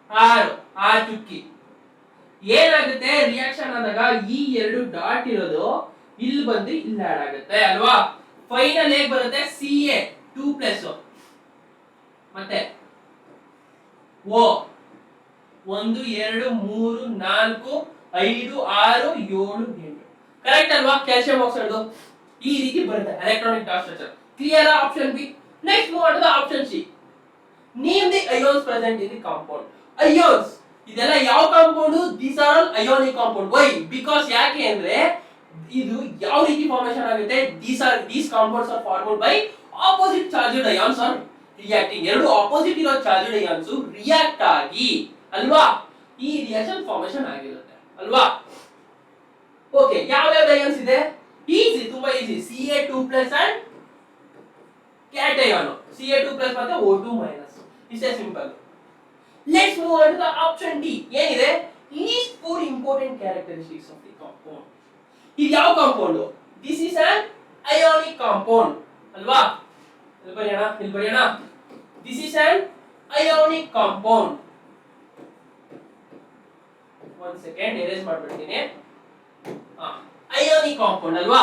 6 ಚುಕ್ಕಿ. ಏನಾಗುತ್ತೆ ರಿಯಾಕ್ಷನ್ ಆದಾಗ? ಈ 2 ಡಾಟ್ ಇರೋದು ಇಲ್ಲಿ ಬಂದು ಇಲ್ಲಿ ಆಡ್ ಆಗುತ್ತೆ ಅಲ್ವಾ? ಫೈನಲ್ ಹೇಗೆ ಬರುತ್ತೆ? Ca2+. ಮತ್ತೆ ಓ 1 2 3 4 5 6 7 8. ಕರೆಕ್ಟ್ ಅಲ್ವಾ? ಕ್ಯಾಲ್ಸಿಯಂ ಆಕ್ಸೈಡ್ ಈ ರೀತಿ ಬರುತ್ತೆ electronic dot structure. Clear? Option B. Next move on to the option C. Name the ions present in the compound. Ions ಇದೆಲ್ಲ ಯಾವ compound? These are all ionic compound. Why? Because ಯಾಕೆ ಅಂದ್ರೆ ಇದು ಯಾವ ರೀತಿ ಫಾರ್ಮೇಶನ್ ಆಗುತ್ತೆ? These compounds are formed by opposite charged ions are reacting. 2 opposite ಇರೋ charged ions react ಆಗಿ ಅಲ್ವಾ ಈ ರಿಯಾಕ್ಷನ್ ಫಾರ್ಮೇಶನ್ ಆಗಿರುತ್ತೆ ಅಲ್ವಾ? ಓಕೆ, ಯಾವ ಅಯಾನ್ಸ್ ಇದೆ? ಈಸಿ, ತುಂಬಾ easy. Ca2+ and cation. Ca2+ ಮತ್ತೆ O2-. ಇಷ್ಟೇ simple. Let's move on to the option D. ಏನಿದೆ? List 4 important characteristics of the compound. ಇದು ಯಾವ compound? This is an ionic compound ಅಲ್ವಾ? ಇಲ್ಲಿ ಬರೆಯೋಣ. This is an ionic compound. ಒಂದು second erase ಮಾಡ್ಬಿಡ್ತೀನಿ. ಅಯೋನಿಕ್ ಕಾಂಪೌಂಡ್ ಅಲ್ವಾ?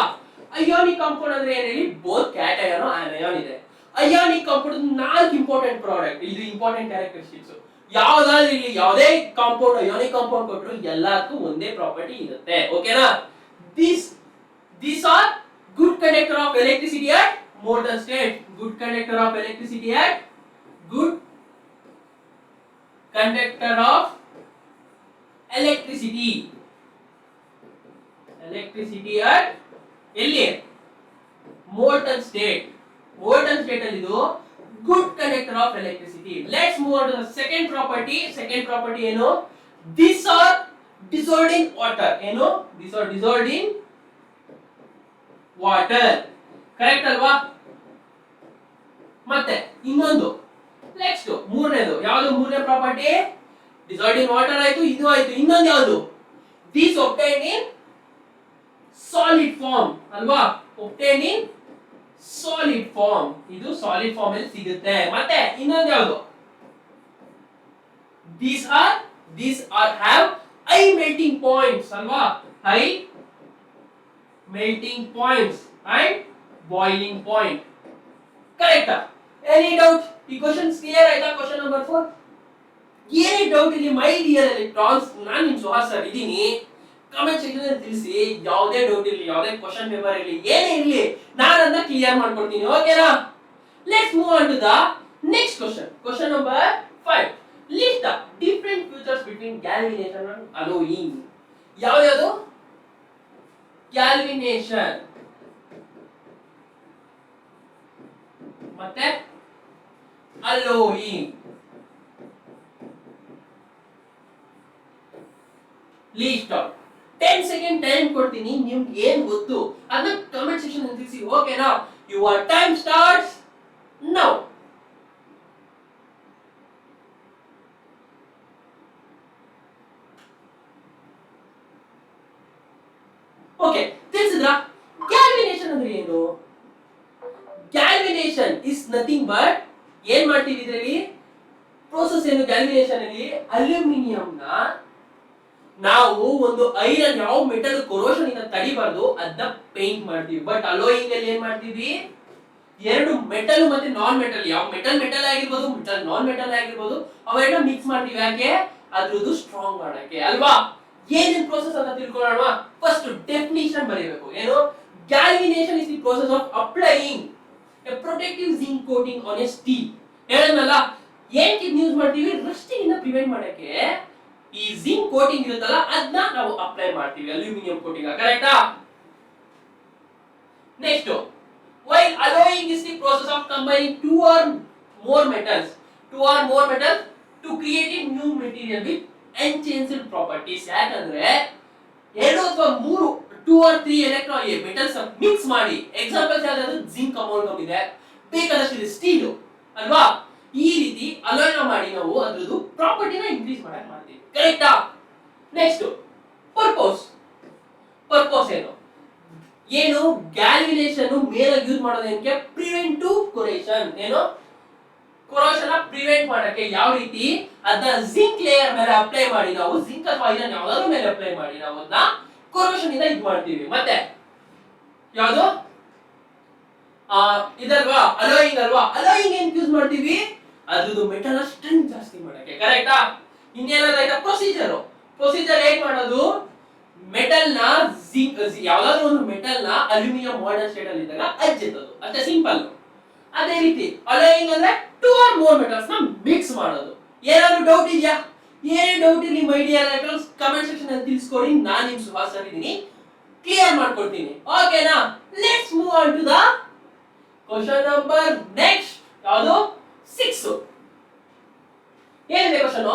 ಅಯೋನಿಕ್ ಕಾಂಪೌಂಡ್ ಅಂದ್ರೆ ಏನ್ ಹೇಳಿ? ಬೋತ್ ಕ್ಯಾಟಯನ್ ಅಂಡ್ ಅಯಾನ್ ಇದೆ. ಅಯಾನಿಕ್ ಕಾಂಪೌಂಡ್ 4 ಇಂಪಾರ್ಟೆಂಟ್ ಪ್ರಾಡಕ್ಟ್, ಇದು ಇಂಪಾರ್ಟೆಂಟ್ ಕ್ಯಾರೆಕ್ಟರಿಸ್ಟಿಕ್ಸ್. ಯಾವ್ದಾದ್ರು ಇಲ್ಲಿ ಯಾವುದೇ ಕಾಂಪೌಂಡ್ ಅಯಾನಿಕ್ ಕಾಂಪೌಂಡ್ ಕೊಟ್ಟರು ಎಲ್ಲದಕ್ಕೂ ಒಂದೇ ಪ್ರಾಪರ್ಟಿ ಇರುತ್ತೆ. ಓಕೆನಾ? These are good conductor of electricity at molten state. Good conductor of electricity at good conductor of electricity at ಎಲ್ಲಿ? molten state. molten state ಅಲ್ಲಿ ಇದು good conductor of electricity. Let's move on to the second property. Second property ಏನು? These are dissolved in water. ಏನು? These are dissolved in water. Correct ಅಲ್ವಾ? ಮತ್ತೆ ಇನ್ನೊಂದು next ಮೂರನೇದು ಯಾವುದು? ಮೂರನೇ ಪ್ರಾಪರ್ಟಿ dissolved in water ಆಯ್ತು, ಇದು ಆಯ್ತು. ಇನ್ನೊಂದು ಯಾವುದು? These obtained in solid form ಅಲ್ವಾ? obtained in solid form. ಇದು solid form ಅಲ್ಲಿ ಸಿಗುತ್ತೆ. ಮತ್ತೆ ಇನ್ನೊಂದು ಯಾವುದು? These are have high melting points ಅಲ್ವಾ? high melting points and boiling point. Correct? Any doubt? ಈ ಕ್ವೆಶ್ಚನ್ಸ್ ಕ್ಲಿಯರ್ ಆಯ್ತಾ? ಕ್ವೆಶ್ಚನ್ ನಂಬರ್ 4 ಏನೇ ಡೌಟ್ ಇಲ್ಲಿ ಮೈ ಡಿಯರ್ ಎಲೆಕ್ಟ್ರಾನ್ಸ್, ನಾನು ನಿಮ್ಮ ಸುಹಾಸ್ ಸರ್ ಇದ್ದೀನಿ. ಕಮೆಂಟ್ ಸೆಕ್ಷನ್ ಅಲ್ಲಿ ತಿಳಿಸಿ. ಯಾವುದೇ ಡೌಟ್ ಇರಲಿ, ಯಾವುದೇ ಕ್ವೆಶ್ಚನ್ ಪೇಪರ್ ಇರಲಿ, ಏನೇ ಇರಲಿ, ನಾನು ಅದನ್ನ ಕ್ಲಿಯರ್ ಮಾಡ್ಕೊಡ್ತೀನಿ. ಓಕೆನಾ? Let's move on to the next question. Question number 5. List the different features between galvanisation and alloying. ಯಾವ್ಯಾವುದು? ಗ್ಯಾಲ್ವಿನೇಷನ್ ಮತ್ತೆ alloying. List out. 10 second time ಕೊಡ್ತೀನಿ. ನಿಮ್ಗೆ ಏನ್ ಗೊತ್ತು ಅದನ್ನ ಕಮೆಂಟ್ ಸೆಕ್ಷನ್ ಅಲ್ಲಿ ತಿಳಿಸಿ. ಓಕೆನಾ? Your time starts now. Okay, ತಿಳಿಸಿದ್ರಾ? ಗ್ಯಾಲ್ವಿನೇಷನ್ ಅಂದ್ರೆ ಏನು? ಗ್ಯಾಲ್ವಿನೇಷನ್ ಇಸ್ ನಥಿಂಗ್ ಬಟ್, ಏನ್ ಮಾಡ್ತೀವಿ ಇದರಲ್ಲಿ? ಪ್ರೋಸೆಸ್ ಏನು ಗ್ಯಾಲ್ವಿನೇಷನ್ ಅಲ್ಲಿ? ಅಲ್ಯೂಮಿನಿಯಂ ನ ನಾವು ಒಂದು ಐರನ್ ಯಾವ ಮೆಟಲ್ ಕೊರೋಷನ್ ಇಂದ ತಡಿಬಾರ್ದು ಅದನ್ನ ಪೇಂಟ್ ಮಾಡ್ತೀವಿ. ಬಟ್ ಅಲೋಯಿಂಗ್ ಅಲ್ಲಿ ಏನ್ ಮಾಡ್ತೀವಿ? ಎರಡು ಮೆಟಲ್ ಮತ್ತೆ ನಾನ್ ಮೆಟಲ್, ಯಾವ ಮೆಟಲ್ ಆಗಿರ್ಬೋದು, ಮೆಟಲ್ ನಾನ್ ಮೆಟಲ್ ಆಗಿರ್ಬೋದು, ಅವೆರಡನ್ನ ಮಿಕ್ಸ್ ಮಾಡ್ತೀವಿ. ಯಾಕೆ? ಅದ್ರದ್ದು ಸ್ಟ್ರಾಂಗ್ ಮಾಡಕ್ಕೆ ಅಲ್ವಾ? ಏನೇನ್ ಪ್ರೋಸೆಸ್ ಅಂತ ತಿಳ್ಕೊಳ್ಳೋಣ. ಫಸ್ಟ್ ಡೆಫಿನಿಷನ್ ಬರೀಬೇಕು. ಏನು? Galvanisation is the process of applying a protective zinc coating on a steel. ಹೇಳನಲ್ಲ, ಏನಕ್ಕೆ ಇದನ್ನ ಯೂಸ್ ಮಾಡ್ತೀವಿ? ರಸ್ಟಿಂಗ್ ಇಂದ ಪ್ರಿವೆಂಟ್ ಮಾಡಕ್ಕೆ ಈ ಜಿಂಕ್ ಕೋಟಿಂಗ್ ಇರುತ್ತಲ್ಲ ಅದನ್ನ ನಾವು ಅಪ್ಲೈ ಮಾಡ್ತೀವಿ, ಅಲ್ಯೂಮಿನಿಯಂ ಕೋಟಿಂಗ್. ಕರೆಕ್ಟಾ? Next, while alloying is the process of combining two or more metals to create a new material with enhanced properties. ಯಾಕಂದ್ರೆ ಎರಡು ಅಥವಾ ಮೂರು 2 or 3 ಎಲೆಕ್ಟ್ರಾನ್ ಮೆಟಲ್ಸ್ ಮಿಕ್ಸ್ ಮಾಡಿ, ಎಕ್ಸಾಂಪಲ್ಸ್ ಯಾವ್ದಾದ್ರು ಜಿಂಕ್ ಅಮೋಲ್ಗಮ್ ಇದೆ, ಬೇಕಾದಷ್ಟು ಇದೆ ಸ್ಟೀಲ್ ಅಲ್ವಾ? ಈ ರೀತಿ ಅಲಾಯ್ನ ಮಾಡಿ ನಾವು ಅದ್ರದ್ದು ಪ್ರಾಪರ್ಟಿನ ಇನ್ಕ್ರೀಸ್ ಮಾಡಕ್ ಮಾಡ್ತೀವಿ. ಕರೆಕ್ಟಾ? ನೆಕ್ಸ್ಟ್, ಪರ್ಪಸ್ ಏನು? ಗ್ಯಾಲ್ವಿನೇಷನ್ ಮೇನ್ ಆಗಿ ಯೂಸ್ ಮಾಡೋದು ಏನಕ್ಕೆ? ಪ್ರಿವೆಂಟಿವ್ ಕೊರೇಷನ್. ಏನು? ಕೊರೋಷನ್ ಪ್ರಿವೆಂಟ್ ಮಾಡಕ್ಕೆ. ಯಾವ ರೀತಿ? ಅದನ್ನ ಜಿಂಕ್ ಲೇಯರ್ ಮೇಲೆ ಅಪ್ಲೈ ಮಾಡಿ, ನಾವು ಜಿಂಕ್ ಅಥವಾ ಐರನ್ ಯಾವ್ದಾದ್ರು ಮೇಲೆ ಅಪ್ಲೈ ಮಾಡಿ ನಾವು ಅದನ್ನ ಕೊರೋಷನ್ ಇಂದ ಇದು ಮಾಡ್ತೀವಿ. ಮತ್ತೆ ಯಾವುದು? ಇದಲ್ವಾ ಅಲೋಯಿಂಗ್ ಅಲ್ವಾ? ಅಲೋಯಿಂಗ್ ಏನ್ ಯೂಸ್ ಮಾಡ್ತೀವಿ? ಅದ್ರದ್ದು ಮೆಟಲ್ ಸ್ಟ್ರೆಂತ್ ಜಾಸ್ತಿ ಮಾಡಕ್ಕೆ. ಕರೆಕ್ಟಾ? ಇನ್ನೇನಾದ್ರೂ ಪ್ರೊಸೀಜರ್ ಹೇಗ್ ಮಾಡೋದು? ಮೆಟಲ್ ನ ಜಿಂಕ್, ಯಾವ್ದಾದ್ರು ಒಂದು ಮೆಟಲ್ ನ ಅಲ್ಯೂಮಿನಿಯಂ ಮಾಡೆಲ್ ಸ್ಟೇಟ್ ಅಲ್ಲಿ ಇದ್ದಾಗ ಅಜ್ಜೆತ್ತದು, ಅಷ್ಟೇ ಸಿಂಪಲ್. ಅದೇ ರೀತಿ ಅಲೋಯಿಂಗ್ ಅಂದ್ರೆ 2 or more ಮೆಟಲ್ಸ್ ನ ಮಿಕ್ಸ್ ಮಾಡೋದು. ಏನಾದ್ರು ಡೌಟ್ ಇದೆಯಾ? ಏನೇ ಡೌಟ್ ಇರಲಿ my dear electrons comment section ಅಲ್ಲಿ ತಿಳಿಸ್ಕೊಡಿ. ನಾನು ನಿಮ್ ಸುಹಾಸ್ ಸರ್ ಇದ್ದೀನಿ, ಕ್ಲಿಯರ್ ಮಾಡ್ಕೊಡ್ತೀನಿ. ಓಕೆನಾ? Let's move on to the question number next. ಯಾವುದು? 6. ಏನಿದೆ question?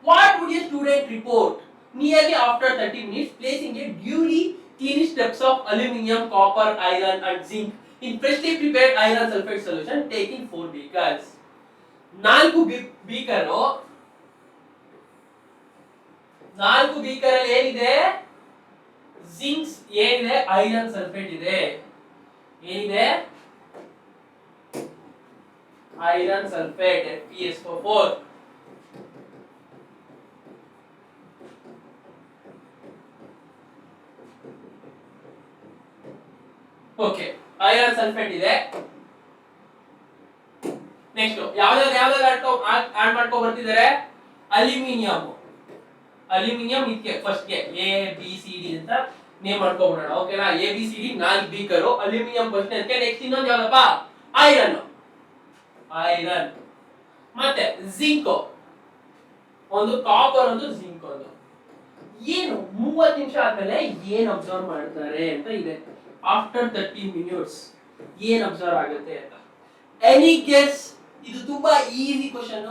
What would a student report nearly after 30 minutes placing a duly clean steps of aluminum, copper, iron and zinc in freshly prepared iron sulfate solution taking 4 beakers. 4 beaker ಅಲ್ಲಿ ಏನಿದೆ? Jinx ಏನಿದೆ? Iron sulphate ಇದೆ. ಏನಿದೆ? iron sulfate FeSO4. Okay, iron sulphate ಇದೆ. Next ಯಾವ್ದಾದ್ರು add ಮಾಡ್ಕೊ ಬರ್ತಿದ್ದಾರೆ, aluminium. Aluminium ಇದಕ್ಕೆ ಫಸ್ಟ್ ಗೆ ಎ ಬಿ ಸಿ ಡಿ ಅಂತ ನೇಮ್ ಮಾಡ್ಕೊಬಿಡೋಣ. ಓಕೆನಾ, A B C D 4 beaker, aluminium first ಅದಕ್ಕೆ. ನೆಕ್ಸ್ಟ್ ಇನ್ನೊಂದು ಯಾವ್ದಪ್ಪ, ಐರನ್. ಐರನ್ ಮತ್ತೆ ಜಿಂಕ್ ಒಂದು, ಕಾಪರ್ ಒಂದು, ಜಿಂಕ್ ಒಂದು. ಏನು 30 ನಿಮಿಷ ಆದ್ಮೇಲೆ ಏನ್ ಅಬ್ಸರ್ವ್ ಮಾಡ್ತಾರೆ ಅಂತ ಇದೆ. ಆಫ್ಟರ್ 30 ಮಿನಿಟ್ಸ್ ಏನ್ ಅಬ್ಸರ್ವ್ ಆಗುತ್ತೆ ಅಂತ. Any guess? ಇದು ತುಂಬಾ ಈಸಿ ಕ್ವಶನ್.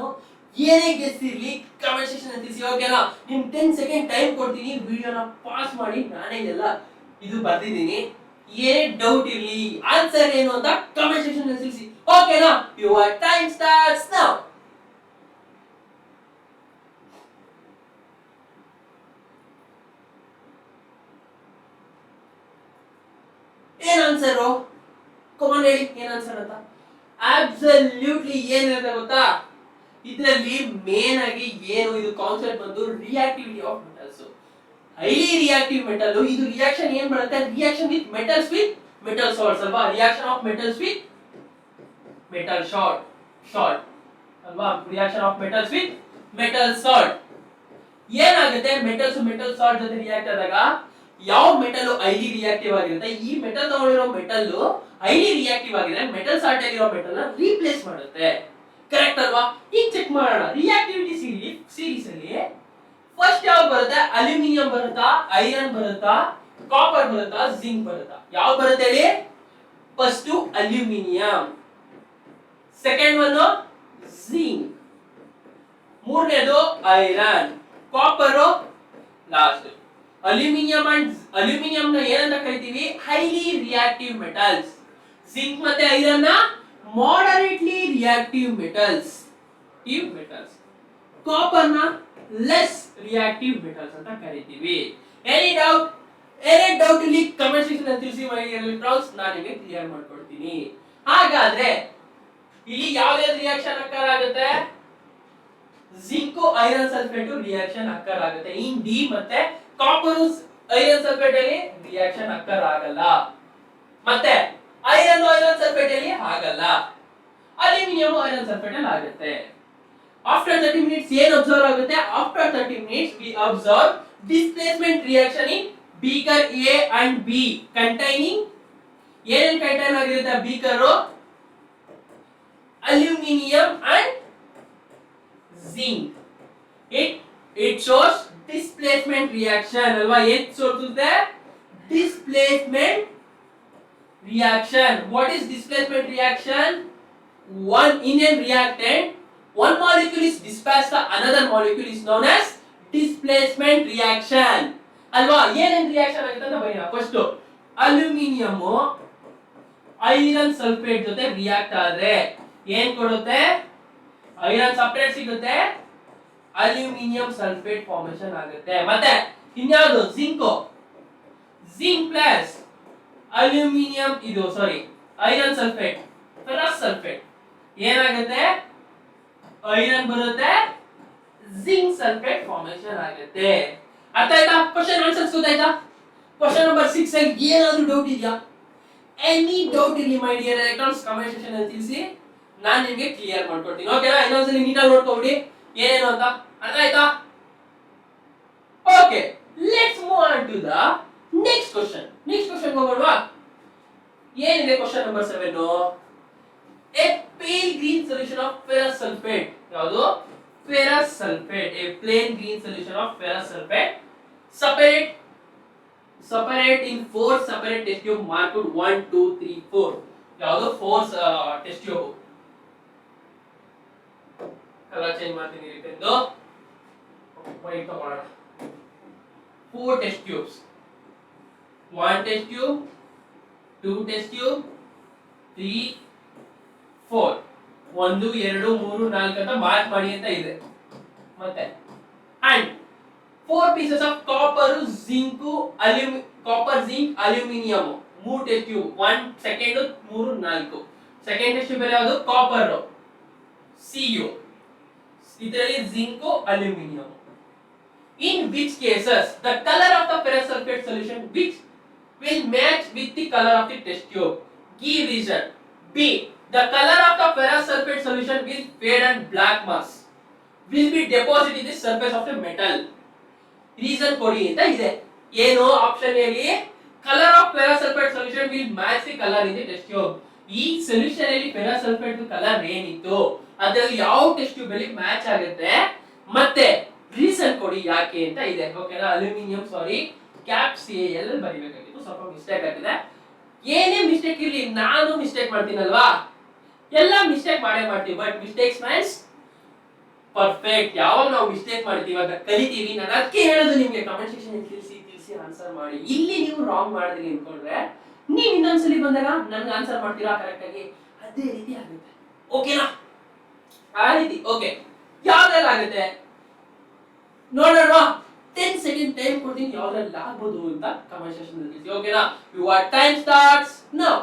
ಏನೇ ಗೆಸ್ ಇರ್ಲಿ ಕಮೆಂಟ್ ಸೆಕ್ಷನ್ ಅಲ್ಲಿ ತಿಳಿಸಿ. ಓಕೆನಾ, ನಿಮ್ 10 ಸೆಕೆಂಡ್ ಟೈಮ್ ಕೊಡ್ತೀನಿ, ವಿಡಿಯೋನ ಪಾಸ್ ಮಾಡಿ. ನಾನೇ ಎಲ್ಲ ಇದು ಬರ್ದಿದ್ದೀನಿ. ಏನೇ ಡೌಟ್ ಇರ್ಲಿ, ಆನ್ಸರ್ ಏನು ಅಂತ ಕಮೆಂಟ್ ಸೆಕ್ಷನ್ ಅಲ್ಲಿ ತಿಳಿಸಿ. ಓಕೆನಾ, ಯುವರ್ ಟೈಮ್ ಸ್ಟಾರ್ಟ್ಸ್ ನೌ. ಏನ್ ಆನ್ಸರು? ಕಮಾನ್ ಹೇಳಿ, ಏನ್ ಆನ್ಸರ್ ಅಂತ. ಅಬ್ಸಲ್ಯೂಟ್ಲಿ ಏನಿರುತ್ತೆ ಗೊತ್ತಾ, ಇದರಲ್ಲಿ ಮೇನ್ ಆಗಿ ಏನು ಇದು ಕಾನ್ಸೆಪ್ಟ್ ಬಂದು reactivity of metals. Highly reactive metal. ಇದು ರಿಯಾಕ್ಷನ್ ಏನ್ ಬರುತ್ತೆ, reaction with metals with metal salts ಅಲ್ವಾ. Reaction of metals with metal salt ಅಲ್ವಾ. Reaction of metals with metal salt. ಏನಾಗುತ್ತೆ, ಮೆಟಲ್ ಸಾಲ್ಟ್ ಜೊತೆ ರಿಯಾಕ್ಟ್ ಆದಾಗ ಯಾವ ಮೆಟಲ್ ಹೈಲಿ ರಿಯಾಕ್ಟಿವ್ ಆಗಿರುತ್ತೆ, ಈ ಮೆಟಲ್ ತಗೊಂಡಿರೋ ಮೆಟಲ್ ಹೈಲಿ ರಿಯಾಕ್ಟಿವ್ ಆಗಿದ್ರೆ ಮೆಟಲ್ ಸಾಲ್ಟ್ ಆಗಿರೋ ಮೆಟಲ್ ನ ರೀಪ್ಲೇಸ್ ಮಾಡುತ್ತೆ. ಕರೆಕ್ಟ್ ಅಲ್ವಾ? ಈಗ ಚೆಕ್ ಮಾಡೋಣ. ರಿಯಾಕ್ಟಿವಿಟಿ ಸೀರೀಸ್ ಅಲ್ಲಿ ಫಸ್ಟ್ ಯಾವ್ದು ಬರುತ್ತೆ, ಅಲ್ಯೂಮಿನಿಯಂ ಬರುತ್ತಾ, ಐರನ್ ಬರುತ್ತಾ, ಕಾಪರ್ ಬರುತ್ತಾ, ಜಿಂಕ್ ಬರುತ್ತಾ? ಯಾವ್ದು ಬರುತ್ತೆ ಹೇಳಿ? First aluminium, second one zinc, ಮೂರನೇದು ಐರನ್, ಕಾಪರ್ ಲಾಸ್ಟ್. ಅಲ್ಯೂಮಿನಿಯಂ ನ ಏನಂತ ಕರಿತೀವಿ, ಹೈಲಿ ರಿಯಾಕ್ಟಿವ್ ಮೆಟಲ್ಸ್. ಜಿಂಕ್ ಮತ್ತೆ ಐರನ್ ನ moderately reactive metals. ಕಾಪರ್ ನ ಲೆಸ್ ರಿಯಾಕ್ಟಿವ್ ಮೆಟಲ್ಸ್ ಅಂತ ಕರಿತೀವಿ. ಎನಿ ಡೌಟ್ ಇಲ್ಲಿ ಕಮೆಂಟ್ ಸೆಕ್ಷನ್ ಅಲ್ಲಿ ತಿಳಿಸಿ. ಮೈ ಎಲೆಕ್ಟ್ರಾನ್ಸ್ ನಾನು ನಿಮಗೆ ಕ್ಲಿಯರ್ ಮಾಡ್ಕೊಡ್ತೀನಿ. ಹಾಗಾದ್ರೆ ಇಲ್ಲಿ ಯಾವ್ದು ರಿಯಾಕ್ಷನ್ ಅಕ್ಕರ್ ಆಗುತ್ತೆ, ಜಿಂಕ್ ಐರನ್ ಸಲ್ಫೇಟ್ ರಿಯಾಕ್ಷನ್ ಅಕ್ಕರ್ ಆಗುತ್ತೆ. ಇನ್ ಡಿ ಮತ್ತೆ ಕಾಪರ್ ಐರನ್ ಸಲ್ಫೇಟ್ ಅಲ್ಲಿ ರಿಯಾಕ್ಷನ್ ಅಕ್ಕರ್ ಆಗಲ್ಲ. ಮತ್ತೆ ಐರನ್ ಸಲ್ಫೇಟ್ ಅಲ್ಲಿ ಆಗಲ್ಲ. ಅಲ್ಯೂಮಿನಿಯಂ ಐರನ್ ಸಲ್ಫೇಟ್ ಅಲ್ಲಿ ಆಗುತ್ತೆ. ಆಫ್ಟರ್ 30 ಮಿನಿಟ್ಸ್ ಏನು ಅಬ್ಸರ್ವ್ ಆಗುತ್ತೆ, after 30 minutes we observe displacement reaction in beaker A and B containing. ಏನೇನ್ ಕಂಟೈನ್ ಆಗಿರುತ್ತೆ beaker, aluminium and zinc. It shows displacement reaction ಅಲ್ವಾ. ಏನ್ ತೋರಿಸುತ್ತೆ, displacement reaction. What is displacement reaction? In a reactant, one molecule is dispatched to another molecule is known as displacement reaction. ಅಲ್ವಾ. ಏನೇನ್ reaction ಆಗುತ್ತೆ ಅಂತ ಬರೀನಾ. First aluminium iron sulphate ಜೊತೆ react ಆದ್ರೆ ಏನ್ ಕೊಡುತ್ತೆ, ಐರನ್ ಸಪರೇಟ್ ಸಿಗುತ್ತೆ, ಅಲ್ಯೂಮಿನಿಯಂ ಸಲ್ಫೇಟ್ ಫಾರ್ಮೇಶನ್ ಆಗುತ್ತೆ. ಮತ್ತೆ ಇನ್ಯಾವುದು, ಜಿಂಕ್ ಪ್ಲಸ್ ಅಲ್ಯೂಮಿನಿಯಂ ಇದು ಐರನ್ ಸಲ್ಫೇಟ್, ಫೆರಸ್ ಸಲ್ಫೇಟ್ ಏನಾಗುತ್ತೆ, ಐರನ್ ಬರುತ್ತೆ, ಜಿಂಕ್ ಸಲ್ಫೇಟ್ ಫಾರ್ಮೇಶನ್ ಆಗುತ್ತೆ. ಅರ್ಥ ಆಯ್ತಾ? ಕ್ವಶ್ಚನ್ ಆನ್ಸರ್ಸ್ ಗೊತ್ತಾಯ್ತಾ? ಕ್ವಶ್ಚನ್ ನಂಬರ್ 6 ಅಲ್ಲಿ ಏನಾದರೂ ಡೌಟ್ ಇದೆಯಾ? ಎನಿ ಡೌಟ್ ಇರಲಿ my dear electrons comment section ಅಲ್ಲಿ ತಿಳಿಸಿ, ನಾನು ನಿಮಗೆ ಕ್ಲಿಯರ್ ಮಾಡ್ಕೊಡ್ತೀನಿ. ಓಕೆನಾ? ಇನ್ನೊಂದ್ಸಲಿ ನೀಟಾಗಿ ನೋಡ್ಕೊಬಿಡಿ ಏನೇನು ಅಂತ. ಅರ್ಥ ಆಯ್ತಾ? Okay, let's move on to the next question. ಹೋಗೋಣವಾ? ಏನಿದೆ question number 7? A pale green solution of ferrous sulphate. ಯಾವುದು? Ferrous sulphate. A plain green solution of ferrous sulphate separate in 4 separate test tube marked 1 2 3 4. ಯಾವುದು? 4 test tube. Colour change ಮಾಡ್ತೀನಿ ರೀತಿಂದು. White ತಗೊಳ್ಳೋಣ. 4 test tubes. 1 test tube, 2 test tube, 3 4. 1 2 3 4 ಅಂತ mark ಮಾಡಿ ಅಂತ ಇದೆ. ಮತ್ತೆ and 4 pieces of copper zinc aluminum. 3 test tube, 1 second 3 4. Second test tube ಯಾವುದು? Copper. Cu. ಇದರಲ್ಲಿ zinc, aluminum. In which cases the color of the ferrous sulfate solution which will match with the color of the test tube? Give reason. B. The color of the ferrous sulfate solution will fade and black mass will be deposited in the surface of the metal. Reason ಕೊಡಿ ಅಂತ ಇದೆ. ಏನು option A ಲಿ colour of ferrous sulfate solution will match the color in the test tube. ಈ solution ಅಲ್ಲಿ ferrous sulfate colour ಏನಿತ್ತು ಅದರಲ್ಲಿ ಯಾವ ಟೆಸ್ಟ್ ಟ್ಯೂಬ್ ಅಲ್ಲಿ ಮ್ಯಾಚ್ ಆಗುತ್ತೆ ಮತ್ತೆ ರೀಸನ್ ಕೊಡಿ ಯಾಕೆ ಅಂತ ಇದೆ. ಓಕೆನಾ? ಅಲ್ಯೂಮಿನಿಯಂ ಸಾರಿ ಕ್ಯಾಪ್ ಸಿ ಎಲ್ ಬರಿಬೇಕಾಗಿತ್ತು, ಸ್ವಲ್ಪ ಮಿಸ್ಟೇಕ್ ಆಗಿದೆ. ಏನೇ ಮಿಸ್ಟೇಕ್ ಇರಲಿ ನಾನು ಮಿಸ್ಟೇಕ್ ಮಾಡ್ತೀನಲ್ವಾ, ಎಲ್ಲ ಮಿಸ್ಟೇಕ್ ಮಾಡೇ ಮಾಡ್ತೀವಿ. But mistakes means perfect. ಯಾವಾಗ ನಾವು ಮಿಸ್ಟೇಕ್ ಮಾಡ್ತೀವಿ ಅಂತ ಕಲಿತೀವಿ. ನಾನು ಅದಕ್ಕೆ ಹೇಳೋದು ನಿಮಗೆ ಕಮೆಂಟ್ ಸೆಕ್ಷನ್ ಅಲ್ಲಿ ತಿಳಿಸಿ ಆನ್ಸರ್ ಮಾಡಿ. ಇಲ್ಲಿ ನೀವು ರಾಂಗ್ ಮಾಡಿದ್ರಿ ಅನ್ಕೊಂಡ್ರೆ ನೀವು ಇನ್ನೊಂದ್ಸಲಿ ಬಂದಾಗ ನನ್ಗೆ ಆನ್ಸರ್ ಮಾಡ್ತೀರಾ ಕರೆಕ್ಟ್ ಆಗಿ, ಅದೇ ರೀತಿ ಆಗುತ್ತೆ. ಓಕೆನಾ? ಆ ರೀತಿ. ಓಕೆ, ಯಾವ್ದ್ರಲ್ಲಿ ಆಗುತ್ತೆ ನೋಡೋಣ. 10 ಸೆಕೆಂಡ್ ಟೈಮ್ ಕೊಡ್ತೀನಿ, ಯಾವ್ದ್ರಲ್ಲಿ ಆಗ್ಬೋದು ಅಂತ ಕಮೆಂಟ್ ಸೆಕ್ಷನ್ ಅಲ್ಲಿ ತಿಳಿಸಿ. ಓಕೆನಾ? Your time starts now.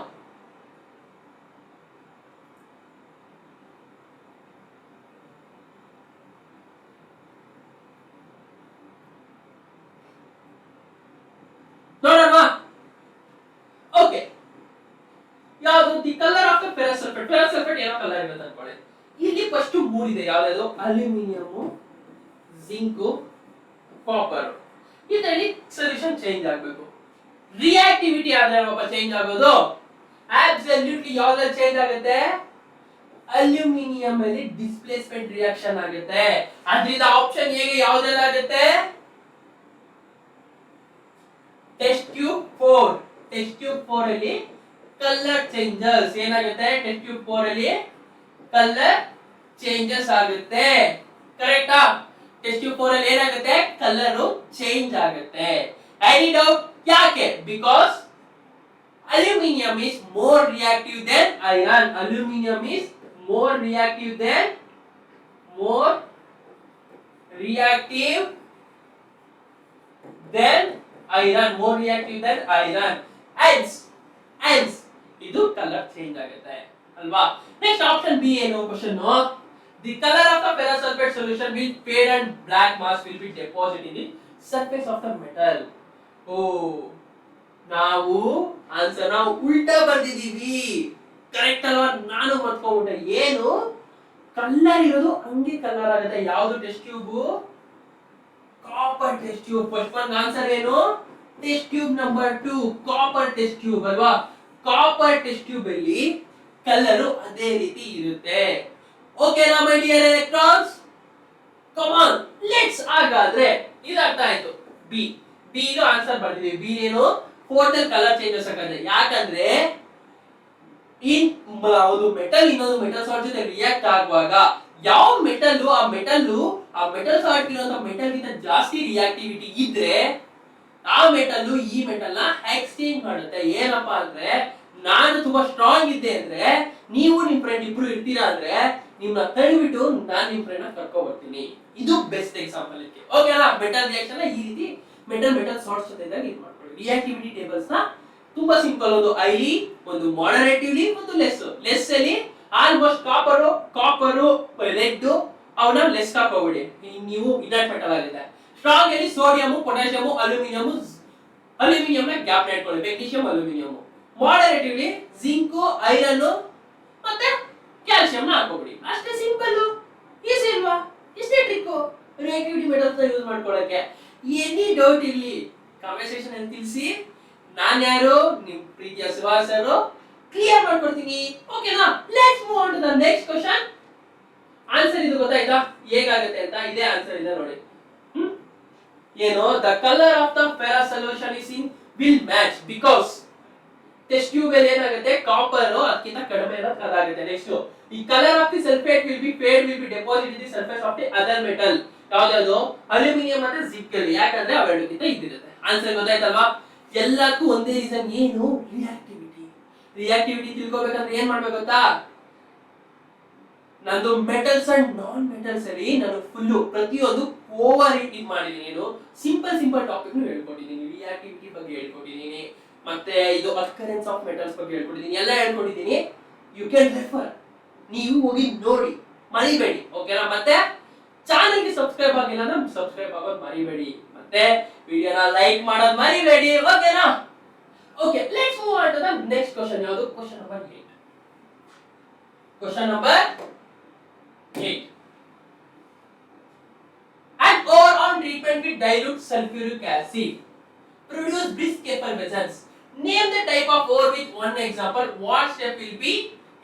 ನೋಡೋಣ. ಓಕೆ, ಯಾವುದು the colour of the ferrous sulfate. ferrous sulfate ಏನೋ ಕಲರ್ ಇರುತ್ತೆ ಅನ್ಕೊಳ್ಳಿ. ಇಲ್ಲಿ ಫಸ್ಟ್ ಮೂರಿದೆ, ಯಾವ್ದು? Aluminium, zinc, copper. ಇದರಲ್ಲಿ ಸೊಲ್ಯೂಷನ್ ಚೇಂಜ್ ಆಗಬೇಕು. ರಿಯಾಕ್ಟಿವಿಟಿ ಆದ್ರೆ ಚೇಂಜ್ ಆಗೋದು ಅಬ್ಸಲ್ಯೂಟ್ಲಿ ಯಾವ್ದ್ರಲ್ಲಿ ಚೇಂಜ್ ಆಗುತ್ತೆ? ಅಲ್ಯೂಮಿನಿಯಂ ಅಲ್ಲಿ ಡಿಸ್ಪ್ಲೇಸ್ಮೆಂಟ್ ರಿಯಾಕ್ಷನ್ ಆಗುತ್ತೆ. ಅದರಿಂದ ಆಪ್ಷನ್ ಎ ಗೆ ಯಾವ್ದ್ರಲ್ಲಿ ಆಗುತ್ತೆ? Test tube 4. ಟೆಸ್ಟ್ ಟ್ಯೂಬ್ 4 ಅಲ್ಲಿ ಕಲರ್ ಚೇಂಜಸ್ ಏನಾಗುತ್ತೆ? ಟೆಸ್ಟ್ ಟ್ಯೂಬ್ 4 ಅಲ್ಲಿ ಕಲರ್ ಚೇಂಜಸ್ ಆಗುತ್ತೆ. ಕರೆಕ್ಟಾ? ಟೆಸ್ಟ್ ಟ್ಯೂಬ್ 4 ಅಲ್ಲಿ ಏನಾಗುತ್ತೆ? ಕಲರ್ ಚೇಂಜ್ ಆಗುತ್ತೆ. Any doubt? ಯಾಕೆ? Because aluminium is more reactive than iron. Aluminum is more reactive than iron. More reactive than iron. Hence ಇದು ಕಲರ್ ಚೇಂಜ್ ಆಗುತ್ತೆ ಅಲ್ವಾ? ನೆಕ್ಸ್ಟ್ ಆಪ್ಷನ್ ಬಿ ಏನು question? The colour of the ferrous sulfate solution will fade and black mass will be deposited in the surface of the metal. ಓ, ನಾವು answer ನಾವು ಉಲ್ಟಾ ಬರ್ದಿದೀವಿ. Correct ಅಲ್ವಾ? ನಾನು ಮತ್ಕೊಂಡ್ಬಿಟ್ಟೆ. ಏನು ಕಲರ್ ಇರೋದು ಹಂಗೆ ಕಲರ್ ಆಗುತ್ತೆ. ಯಾವುದು test tube? Copper test tube. First one answer ಏನು? Test tube number 2 copper test tube ಅಲ್ವಾ? ಕಾಪರ್ ಟೆಸ್ಟ್ ಟ್ಯೂಬ್ ಅಲ್ಲಿ ಕಲರ್ ಅದೇ ರೀತಿ ಇರುತ್ತೆ. ಓಕೆನಾ my dear electrons? Come on let's. ಹಾಗಾದ್ರೆ ಇದು ಅರ್ಥ ಆಯ್ತು. ಬಿ ಇದು ಆನ್ಸರ್ ಬರ್ದಿದ್ದೀವಿ. ಬಿ ಏನು? ಟೋಟಲ್ ಕಲರ್ ಚೇಂಜಸ್ ಆಗುತ್ತೆ. ಯಾಕಂದ್ರೆ ಒಂದು ಮೆಟಲ್ ಇನ್ನೊಂದು ಮೆಟಲ್ ಸಾಲ್ಟ್ ಜೊತೆ ರಿಯಾಕ್ಟ್ ಆಗುವಾಗ ಯಾವ ಮೆಟಲ್ ಆ ಮೆಟಲ್ ಸಾಲ್ಟ್ ಇರುವಂತ ಮೆಟಲ್ ಗಿಂತ ಜಾಸ್ತಿ ರಿಯಾಕ್ಟಿವಿಟಿ ಇದ್ರೆ ಆ ಮೆಟಲ್ ಈ ಮೆಟಲ್ ನ ಎಕ್ಸ್ಚೇಂಜ್ ಮಾಡುತ್ತೆ. ಏನಪ್ಪಾ ಅಂದ್ರೆ, ನಾನು ತುಂಬಾ ಸ್ಟ್ರಾಂಗ್ ಇದ್ದೆ ಅಂದ್ರೆ ನೀವು ನಿಮ್ ಫ್ರೆಂಡ್ ಇಬ್ರು ಇರ್ತೀರಾ ಅಂದ್ರೆ ನಿಮ್ನ ತಳ್ಳಿಬಿಟ್ಟು ನಾನು ನಿಮ್ ಫ್ರೆಂಡ್ ನ ಕರ್ಕೊ ಬರ್ತೀನಿ. ಇದು ಬೆಸ್ಟ್ ಎಕ್ಸಾಂಪಲ್ ಇದಕ್ಕೆ. ಓಕೆನಾ? ಮೆಟಲ್ ರಿಯಾಕ್ಷನ್ ಈ ರೀತಿ ಮೆಟಲ್ ಸಾಲ್ಟ್ಸ್ ಜೊತೆ ಇದ್ದಾಗ ಇದು ಮಾಡ್ಕೊಳ್ಳಿ. ರಿಯಾಕ್ಟಿವಿಟಿ ಟೇಬಲ್ಸ್ ನ ತುಂಬಾ ಸಿಂಪಲ್. ಒಂದು ಐಲಿ, ಒಂದು ಮಾಡರೇಟಿವ್ಲಿ, ಒಂದು ಲೆಸ್ ಅಲ್ಲಿ ಆಲ್ಮೋಸ್ಟ್ ಕಾಪರ್ ರೆಡ್ ಅವನ್ನ ಲೆಸ್ ಹಾಕೋಬಿಡಿ. ನೀವು ಇನರ್ಟ್ ಮೆಟಲ್ ಆಗಿದೆ. ಸ್ಟ್ರಾಂಗ್ ಅಲ್ಲಿ ಸೋಡಿಯಂ, ಪೊಟ್ಯಾಷಿಯಂ, ಅಲ್ಯೂಮಿನಿಯಂ ನ ಗ್ಯಾಪ್ ಇಟ್ಕೊಳ್ಳಿ. Magnesium, aluminium. Moderately zinc, iron ಮತ್ತೆ ಕ್ಯಾಲ್ಸಿಯಂ ನ ಹಾಕೋಬಿಡಿ. ಅಷ್ಟೇ ಸಿಂಪಲ್, ಈಸಿ ಅಲ್ವಾ? ಇಷ್ಟೇ ಟ್ರಿಕ್ ರಿಯಾಕ್ಟಿವಿಟಿ ಮೆಟಲ್ಸ್ ಯೂಸ್ ಮಾಡ್ಕೊಳ್ಳೋಕೆ. ಎನಿ ಡೌಟ್ ಇರ್ಲಿ ಕಮೆಂಟ್ ಸೆಕ್ಷನ್ ಅಲ್ಲಿ ತಿಳಿಸಿ. ನಾನು ಯಾರು? ನಿಮ್ ಪ್ರೀತಿಯ ಸುಹಾಸ್ ಸರ್ ಕ್ಲಿಯರ್ ಮಾಡ್ಕೊಡ್ತೀನಿ. ಓಕೆನಾ? Let's move on to the next question. Answer ಇದು ಗೊತ್ತಾಯ್ತಾ ಹೇಗಾಗುತ್ತೆ ಅಂತ? ಇದೇ ಆನ್ಸರ್ ಇದೆ ನೋಡಿ. ಏನು? The colour of the ferrous solution is in will match because test tube ಅಲ್ಲಿ ಏನಾಗುತ್ತೆ? ಕಾಪರ್ ಅದಕ್ಕಿಂತ ಕಡಿಮೆ ಇರೋದು ಕಲರ್ ಆಗುತ್ತೆ. ನೆಕ್ಸ್ಟ್ ಈ colour of the sulphate will be deposited in the surface of the other metal. ಯಾವ್ದು? ಅಲ್ಯೂಮಿನಿಯಂ ಮತ್ತೆ zinc ಅಲ್ಲಿ. ಯಾಕಂದ್ರೆ ಅವೆರಡಕ್ಕಿಂತ ಇದಿರುತ್ತೆ. ಆನ್ಸರ್ ಗೊತ್ತಾಯ್ತಲ್ವಾ? ಎಲ್ಲಕ್ಕೂ ಒಂದೇ ರೀಸನ್. ಏನು? ರಿಯಾಕ್ಟಿವಿಟಿ ತಿಳ್ಕೊಬೇಕಂದ್ರೆ ಏನ್ ಮಾಡ್ಬೇಕು ಗೊತ್ತಾ? ನಂದು ಮೆಟಲ್ಸ್ ಅಂಡ್ ನಾನ್ ಮೆಟಲ್ಸ್ ಅಲ್ಲಿ ನಾನು ಫುಲ್ ಪ್ರತಿಯೊಂದು ಓವರ್ ಇದು ಮಾಡಿದೀನಿ. Simple topic ಹೇಳ್ಕೊಟ್ಟಿದ್ದೀನಿ. ರಿಯಾಕ್ಟಿವಿಟಿ ಬಗ್ಗೆ ಹೇಳ್ಕೊಟ್ಟಿದ್ದೀನಿ, ಮತ್ತೆ ಇದು ಅಕರೆನ್ಸ್ ಆಫ್ ಮೆಟಲ್ಸ್ ಬಗ್ಗೆ ಹೇಳ್ಕೊಟ್ಟಿದ್ದೀನಿ, ಎಲ್ಲ ಹೇಳ್ಕೊಟ್ಟಿದ್ದೀನಿ. You can refer. ನೀವು ಹೋಗಿ ನೋಡಿ. ಮರಿಬೇಡಿ ಓಕೆನಾ. ಮತ್ತೆ ಚಾನೆಲ್ಗೆ ಸಬ್ಸ್ಕ್ರೈಬ್ ಆಗಿಲ್ಲ ಅಂದ್ರೆ ಸಬ್ಸ್ಕ್ರೈಬ್ ಆಗೋದು ಮರಿಬೇಡಿ, ಮತ್ತೆ ವಿಡಿಯೋನ ಲೈಕ್ ಮಾಡೋದು ಮರಿಬೇಡಿ ಓಕೆನಾ. Okay, let's move on to the next question. ಯಾವುದು? Question number 8. Question number 8. An overall treatment with dilute sulfuric acid produce brisk effervescence. Name the type of ore with one example. What step will be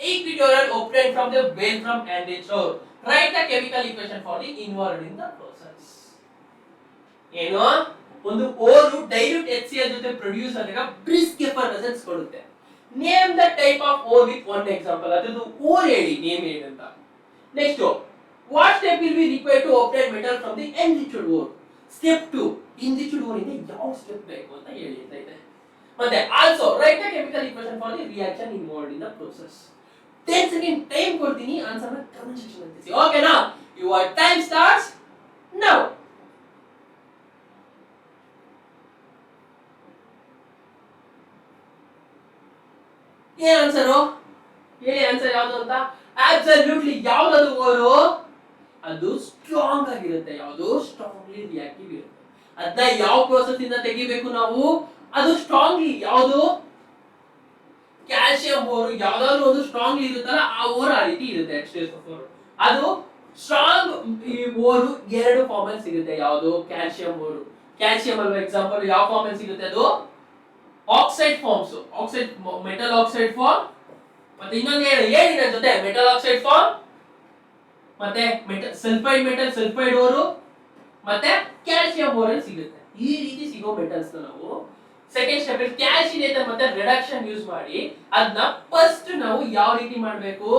equatorial obtained from the wavefront enriched ore? Write the chemical equation for the involved in the process. ಏನು ಒಂದು ore dilute HCl ಜೊತೆ produce ಆದಾಗ brisk effervescence ಕೊಡುತ್ತೆ. Name the type of ore with one example. ಅದನ್ನು ore ಹೇಳಿ, name ಹೇಳಿ ಅಂತ. Next, what step will be required to obtain metal from the enriched ore? Step 2, enriched ore ಇಂದ ಯಾವ step ಬೇಕು ಅಂತ ಹೇಳಿ ಅಂತ ಇದೆ. ಮತ್ತೆ also write the chemical equation for the reaction involved in the process. 10 second time ಕೊಡ್ತೀನಿ, answer ನ ಕಮೆಂಟ್ ಸೆಕ್ಷನ್ ಅಲ್ಲಿ ತಿಳಿಸಿ ಓಕೆನಾ. Your time starts now. ಏನ್ ಆನ್ಸರು ಹೇಳಿ, ಆನ್ಸರ್ ಯಾವುದು ಅಂತ. ಅಬ್ಸಲ್ಯೂಟ್ಲಿ ಯಾವ್ದು ಓರು? ಅದು ಸ್ಟ್ರಾಂಗ್ ಆಗಿರುತ್ತೆ. ಯಾವುದು? ಸ್ಟ್ರಾಂಗ್ಲಿ ರಿಯಾಕ್ಟಿವ್ ಇರುತ್ತೆ. ಅದನ್ನ ಯಾವ ಪ್ರೋಸೆಸ್ ಇಂದ ತೆಗಿಬೇಕು ನಾವು? ಅದು ಸ್ಟ್ರಾಂಗ್ಲಿ, ಯಾವುದು? ಕ್ಯಾಲ್ಸಿಯಂ ಓರು. ಯಾವ್ದಾದ್ರು ಒಂದು ಸ್ಟ್ರಾಂಗ್ಲಿ ಇರುತ್ತಲ್ಲ ಆ ಓರು ಆ ರೀತಿ ಇರುತ್ತೆ. H2SO4 ಅದು ಸ್ಟ್ರಾಂಗ್. ಈ ಓರು ಎರಡು ಫಾರ್ಮ್ ಅಲ್ಲಿ ಸಿಗುತ್ತೆ. ಯಾವುದು? Calcium ore. ಕ್ಯಾಲ್ಸಿಯಂ ಅಲ್ವಾ ಎಕ್ಸಾಂಪಲ್. ಯಾವ ಫಾರ್ಮ್ ಅಲ್ಲಿ ಸಿಗುತ್ತೆ ಅದು? Oxide forms. Oxide, metal oxide form. ಮತ್ತೆ ಇನ್ನೊಂದು ಏನಿದೆ ಜೊತೆ? ಮೆಟಲ್ ಆಕ್ಸೈಡ್ ಫಾರ್ಮ್, ಮತ್ತೆ ಮೆಟಲ್ ಸಲ್ಫೈಡ್ ಓರು, ಮತ್ತೆ ಕ್ಯಾಲ್ಸಿಯಂ ಓರ್ ಅಲ್ಲಿ ಸಿಗುತ್ತೆ. ಈ ರೀತಿ ಸಿಗೋ ಮೆಟಲ್ಸ್ ನಾವು ಸೆಕೆಂಡ್ ಸ್ಟೆಪ್ ಅಲ್ಲಿ ಕ್ಯಾಲ್ಸಿನೇಟರ್ ಮತ್ತೆ ರಿಡಕ್ಷನ್ ಯೂಸ್ ಮಾಡಿ ಅದನ್ನ ಫಸ್ಟ್ ನಾವು ಯಾವ ರೀತಿ ಮಾಡಬೇಕು?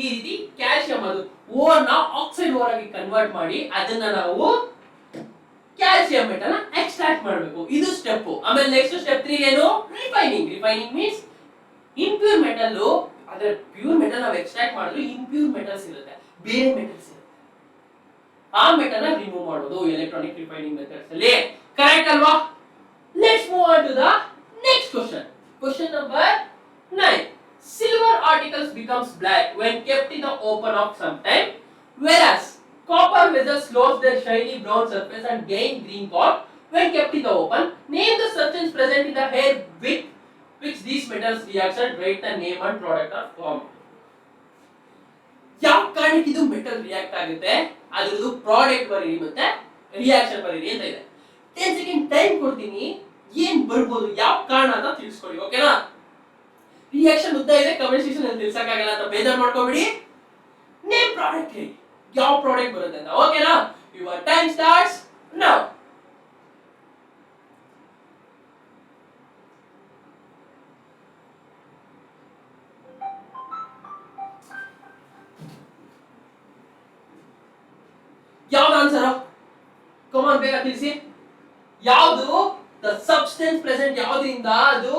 ಈ ರೀತಿ ಕ್ಯಾಲ್ಸಿಯಂ ಅದು ಓರ್ ನ ಆಕ್ಸೈಡ್ ಓರ್ ಆಗಿ ಕನ್ವರ್ಟ್ ಮಾಡಿ ಅದನ್ನ ನಾವು ಕ್ಯಾಲ್ಸಿಯಂ ಮೆಟಲ್ ನ ಎಕ್ಸ್ಟ್ರಾಕ್ಟ್ ಮಾಡಬೇಕು. ಇದು ಸ್ಟೆಪ್. ಆಮೇಲೆ ನೆಕ್ಸ್ಟ್ ಸ್ಟೆಪ್ 3 ಏನು? Refining. Refining means impure metal, ಅದ್ರ ಪ್ಯೂರ್ ಮೆಟಲ್ ನಾವು ಎಕ್ಸ್ಟ್ರಾಕ್ಟ್ ಮಾಡಿದ್ರೆ ಇಂಪ್ಯೂರ್ ಮೆಟಲ್ಸ್ ಇರುತ್ತೆ, ಬೇರೆ ಮೆಟಲ್ಸ್ ಇರುತ್ತೆ, ಆ ಮೆಟಲ್ ನ ರಿಮೂವ್ ಮಾಡೋದು ಎಲೆಕ್ಟ್ರಾನಿಕ್ ರಿಫೈನಿಂಗ್ ಮೆಥಡ್ಸ್ ಅಲ್ಲಿ. ಕರೆಕ್ಟ್ ಅಲ್ವಾ? Let's move on to the next question. Question number 9. Silver articles becomes black when kept in the open of some time, whereas copper vessels lose their shiny brown surface and gain green color when kept in the open. Name the substance present in the air with which these metals reaction. Write the name and product are formed. ಯಾವ ಕಾರಣಕ್ಕೆ ಇದು metal react ಆಗುತ್ತೆ ಅದರದ್ದು product ಬರೀರಿ ಮತ್ತೆ reaction ಬರೀರಿ ಅಂತ ಇದೆ. 10 ಸೆಕೆಂಡ್ ಟೈಮ್ ಕೊಡ್ತೀನಿ, ಏನ್ ಬರ್ಬೋದು, ಯಾವ ಕಾರಣ ಅಂತ ತಿಳಿಸ್ಕೊಡಿ ಓಕೆನಾ. ರಿಯಾಕ್ಷನ್ ಉದ್ದ ಇದೆ, ಕಮೆಂಟ್ ಸೆಕ್ಷನ್ ಅಲ್ಲಿ ತಿಳಿಸಕ್ಕಾಗಲ್ಲ ಅಂತ ಬೇಜಾರು ಮಾಡ್ಕೋಬೇಡಿ. ನೇಮ್ ಪ್ರಾಡಕ್ಟ್ ಹೇಳಿ, ಯಾವ ಪ್ರಾಡಕ್ಟ್ ಬರುತ್ತೆ ಅಂತ ಓಕೆನಾ. Your time starts now. ಯಾವ್ದು ಆನ್ಸರ್? ಕಮಾನ್ ಬೇಗ ತಿಳಿಸಿ. ಯಾವುದು ದ ಸಬ್ಸ್ಟೆನ್ಸ್ ಪ್ರೆಸೆಂಟ್ ಯಾವ್ದ್ರಿಂದ? ಅದು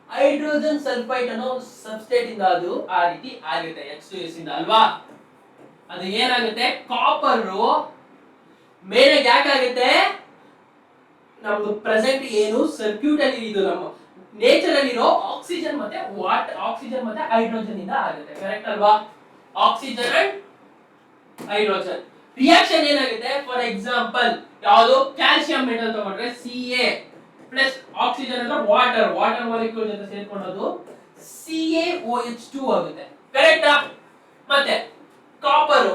ಹೈಡ್ರೋಜನ್ ಸಲ್ಫೈಡ್ ಅನ್ನೋ ಸಬ್ಸ್ಟೇಟ್ ಇಂದ ಅದು ಆ ರೀತಿ ಆಗುತ್ತೆ, H2S ಇಂದ ಅಲ್ವಾ. ಅದು ಏನಾಗುತ್ತೆ? ಕಾಪರ್ ಮೇಲೆ ಯಾಕಾಗುತ್ತೆ? ನಮ್ದು ಪ್ರೆಸೆಂಟ್ ಏನು ಸರ್ಕ್ಯೂಟ್ ಅಲ್ಲಿ ಇದು ನಮ್ಮ ನೇಚರ್ ಅಲ್ಲಿ ಇರೋ ಆಕ್ಸಿಜನ್ ಮತ್ತೆ ಆಕ್ಸಿಜನ್ ಮತ್ತೆ ಹೈಡ್ರೋಜನ್ ಇಂದ ಆಗುತ್ತೆ. ಕರೆಕ್ಟ್ ಅಲ್ವಾ? ಆಕ್ಸಿಜನ್ ಅಂಡ್ ಹೈಡ್ರೋಜನ್ ರಿಯಾಕ್ಷನ್ ಏನಾಗುತ್ತೆ? ಫಾರ್ ಎಕ್ಸಾಂಪಲ್ ಯಾವುದು? ಕ್ಯಾಲ್ಸಿಯಂ ಮೆಟಲ್ ತಗೊಂಡ್ರೆ Ca ಪ್ಲಸ್ ಆಕ್ಸಿಜನ್ ಅಂದ್ರೆ ವಾಟರ್ ಮಾಲಿಕ್ಯೂಲ್ ಜೊತೆ ಸೇರ್ಕೊಂಡದು CaOH2 ಆಗುತ್ತೆ. ಕರೆಕ್ಟಾ? ಮತ್ತೆ ಕಾಪರ್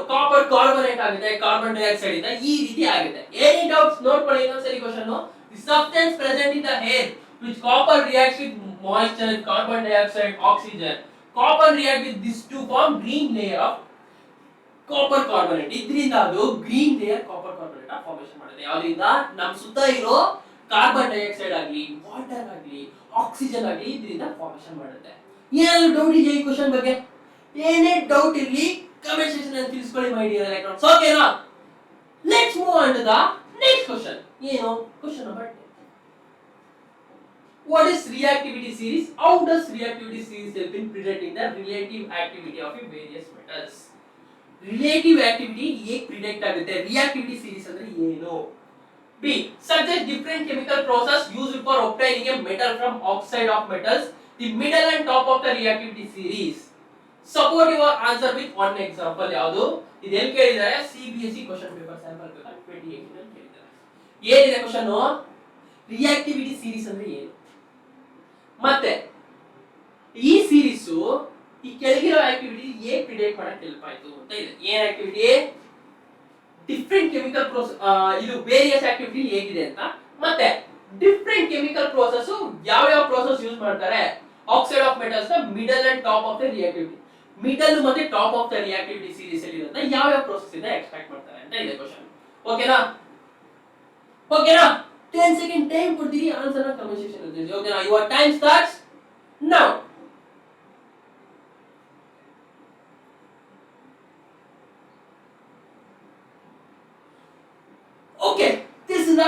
ಕಾರ್ಬನೇಟ್ ಆಗುತ್ತೆ, ಕಾರ್ಬನ್ ಡೈಆಕ್ಸೈಡ್ ಇಂದ ಈ ರೀತಿ ಆಗುತ್ತೆ. ಎನಿ ಡೌಟ್ಸ್ ನೋಡ್ಕೊಳ್ಳಿ ಇನ್ನೊಂದ್ಸರಿ question. The substance present in the air which copper reacts with moisture, carbon dioxide, oxygen. Copper react with these two form green layer of copper carbonate. ಇದರಿಂದ ಅದು green layer copper carbonate formation ಮಾಡುತ್ತೆ. ಯಾವ್ದ್ರಿಂದ? ನಮ್ಮ ಸುತ್ತ ಇರೋ carbon dioxide ಆಗಲಿ, water ಆಗಲಿ, oxygen ಆಗಲಿ ಇದರಿಂದ ಫಾರ್ಮೇಷನ್ ಮಾಡುತ್ತೆ. ಏನಾದ್ರು ಡೌಟ್ ಇದೆಯಾ ಈ ಕ್ವೆಶ್ಚನ್ ಬಗ್ಗೆ? ಏನೇ ಡೌಟ್ ಇರಲಿ ಕಮೆಂಟ್ ಸೆಕ್ಷನ್ ಅಲ್ಲಿ ತಿಳಿಸ್ಕೊಳ್ಳಿ ಮೈ ಡಿಯರ್ ಎಲೆಕ್ಟ್ರಾನ್ಸ್ ಓಕೆನಾ. Let's move on to the next question. ಏನು? Question number 10. What is reactivity series? How does reactivity series help in predicting the relative activity of various metals? Relative activity ಹೇಗೆ predict ಆಗುತ್ತೆ? reactivity series ಅಂದ್ರೆ ಏನು? B. Suggest different chemical process used for obtaining a metal from oxide of metals. The middle and top of the reactivity series. Support your answer with one example. ಯಾವುದು ಇದು ಎಲ್ಲಿ ಕೇಳಿದ್ದಾರೆ? CBSE question paper sample paper 2018 ಅಲ್ಲಿ ಕೇಳಿದ್ದಾರೆ. ಏನಿದೆ question? Reactivity series ಅಂದ್ರೆ ಏನು, ಮತ್ತೆ ಈ ಸೀರೀಸ್ ಈ ಕೆಳಗಿರೋ ಆಕ್ಟಿವಿಟಿ ಹೇಗೆ ಪ್ರಿಡಿಕ್ಟ್ ಮಾಡಕ್ಕೆ ಹೆಲ್ಪ್ ಆಯ್ತು ಅಂತ ಇದೆ. ಏನ್ ಆಕ್ಟಿವಿಟಿ? ಡಿಫರೆಂಟ್ ಕೆಮಿಕಲ್ ಪ್ರೋಸೆಸ್, ಇದು ವೇರಿಯಸ್ ಆಕ್ಟಿವಿಟಿ ಹೇಗಿದೆ ಅಂತ, ಮತ್ತೆ ಡಿಫರೆಂಟ್ ಕೆಮಿಕಲ್ ಪ್ರೋಸೆಸ್ ಯಾವ ಯಾವ ಪ್ರೋಸೆಸ್ ಯೂಸ್ ಮಾಡ್ತಾರೆ, ಆಕ್ಸೈಡ್ ಆಫ್ ಮೆಟಲ್ಸ್ ನ middle and top of the reactivity, middle ಮತ್ತೆ top of the reactivity series ಅಲ್ಲಿ ಇರುತ್ತೆ, ಯಾವ ಯಾವ ಪ್ರೋಸೆಸ್ ಇಂದ ಎಕ್ಸ್ಟ್ರಾಕ್ಟ್ ಮಾಡ್ತಾರೆ ಅಂತ ಇದೆ ಕ್ವಶನ್. ಓಕೆನಾ? ಓಕೆನಾ? 10 ಸೆಕೆಂಡ್ ಟೈಮ್ ಕೊಡ್ತೀರಿ, ಆನ್ಸರ್ ನ ಕಮೆಂಟ್ ಸೆಕ್ಷನ್ ಅಲ್ಲಿ ತಿಳಿಸಿ. ಓಕೆನಾ? Your time starts now. Okay, this is the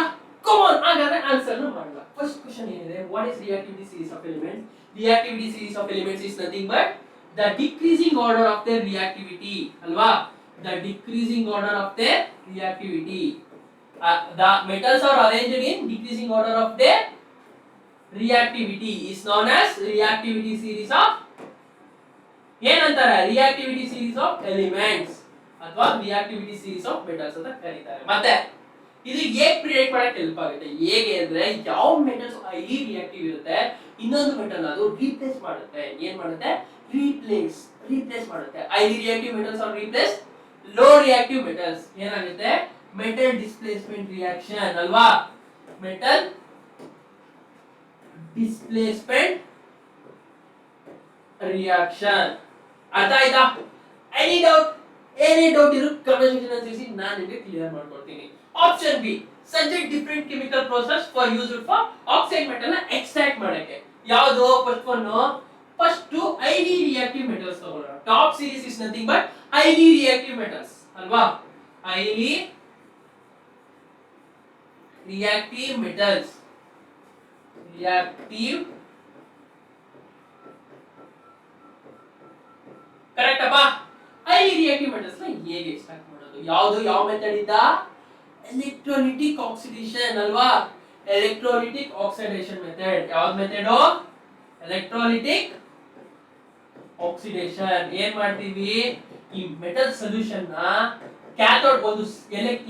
come on. ಹಾಗಾದ್ರೆ ಆನ್ಸರ್ ನ ಮಾಡೋಣ. ಫಸ್ಟ್ ಕ್ವೆಶ್ಚನ್ ಏನಿದೆ? What is reactivity series of elements? Reactivity series of elements is nothing but the decreasing order of their reactivity, alwa? The decreasing order of their reactivity. The metals are arranged in decreasing order of their reactivity is known as reactivity series of ಏನಂತಾರೆ? reactivity series of elements ಅಥವಾ reactivity series of metals ಅಂತ ಕರೀತಾರೆ. ಮತ್ತೆ ಇದು ಹೇಗೆ predict ಮಾಡಕ್ಕೆ help ಆಗುತ್ತೆ? ಹೇಗೆ ಅಂದ್ರೆ ಯಾವ ಮೆಟಲ್ಸ್ ಹೈಲಿ ರಿಯಾಕ್ಟಿವ್ ಇರುತ್ತೆ, ಇನ್ನೊಂದು ಮೆಟಲ್ ಅದು ರೀಪ್ಲೇಸ್ ಮಾಡುತ್ತೆ. ಏನ್ ಮಾಡುತ್ತೆ? ರೀಪ್ಲೇಸ್ ಮಾಡುತ್ತೆ. Highly reactive metals are replace low reactive metals. ಏನಾಗುತ್ತೆ? ಮೆಟಲ್ ಡಿಸ್ಪ್ಲೇಸ್ಮೆಂಟ್ ರಿಯಾಕ್ಷನ್, ಅಲ್ವಾ? Metal displacement reaction. ಅರ್ಥ ಆಯ್ತಾ? ಎನಿ ಡೌಟ್ ಇರೋ ಕಮೆಂಟ್ ಸೆಕ್ಷನ್ ಅಲ್ಲಿ ತಿಳಿಸಿ, ನಾನು ನಿಮಗೆ ಕ್ಲಿಯರ್ ಮಾಡ್ಕೊಡ್ತೀನಿ. Option B, such a different chemical process for used for oxide metal ನ ಎಕ್ಸ್ಟ್ರಾಕ್ಟ್ ಮಾಡಕ್ಕೆ. ಯಾವುದು? ಫಸ್ಟ್ highly reactive metals ತಗೊಳ್ಳೋಣ. Top series is nothing but highly reactive metals, ಅಲ್ವಾ? highly reactive metals, ಕರೆಕ್ಟ್ ಅಪ್ಪ? highly reactive metals ನ ಹೇಗೆ extract ಮಾಡೋದು? ಯಾವುದು? ಯಾವ ಮೆಥಡ್ ಇಂದ? ಎಲೆಕ್ಟ್ರೋಲಿಟಿಕ್ ಆಕ್ಸಿಡೇಷನ್, ಅಲ್ವಾ? Electrolytic oxidation method. ಯಾವ್ದು ಮೆಥಡ್? Electrolytic oxidation. ಏನ್ ಮಾಡ್ತೀವಿ? ಈ ಮೆಟಲ್ ಸೊಲ್ಯೂಷನ್ ನ ಕ್ಯಾಥೋಡ್ ಒಂದು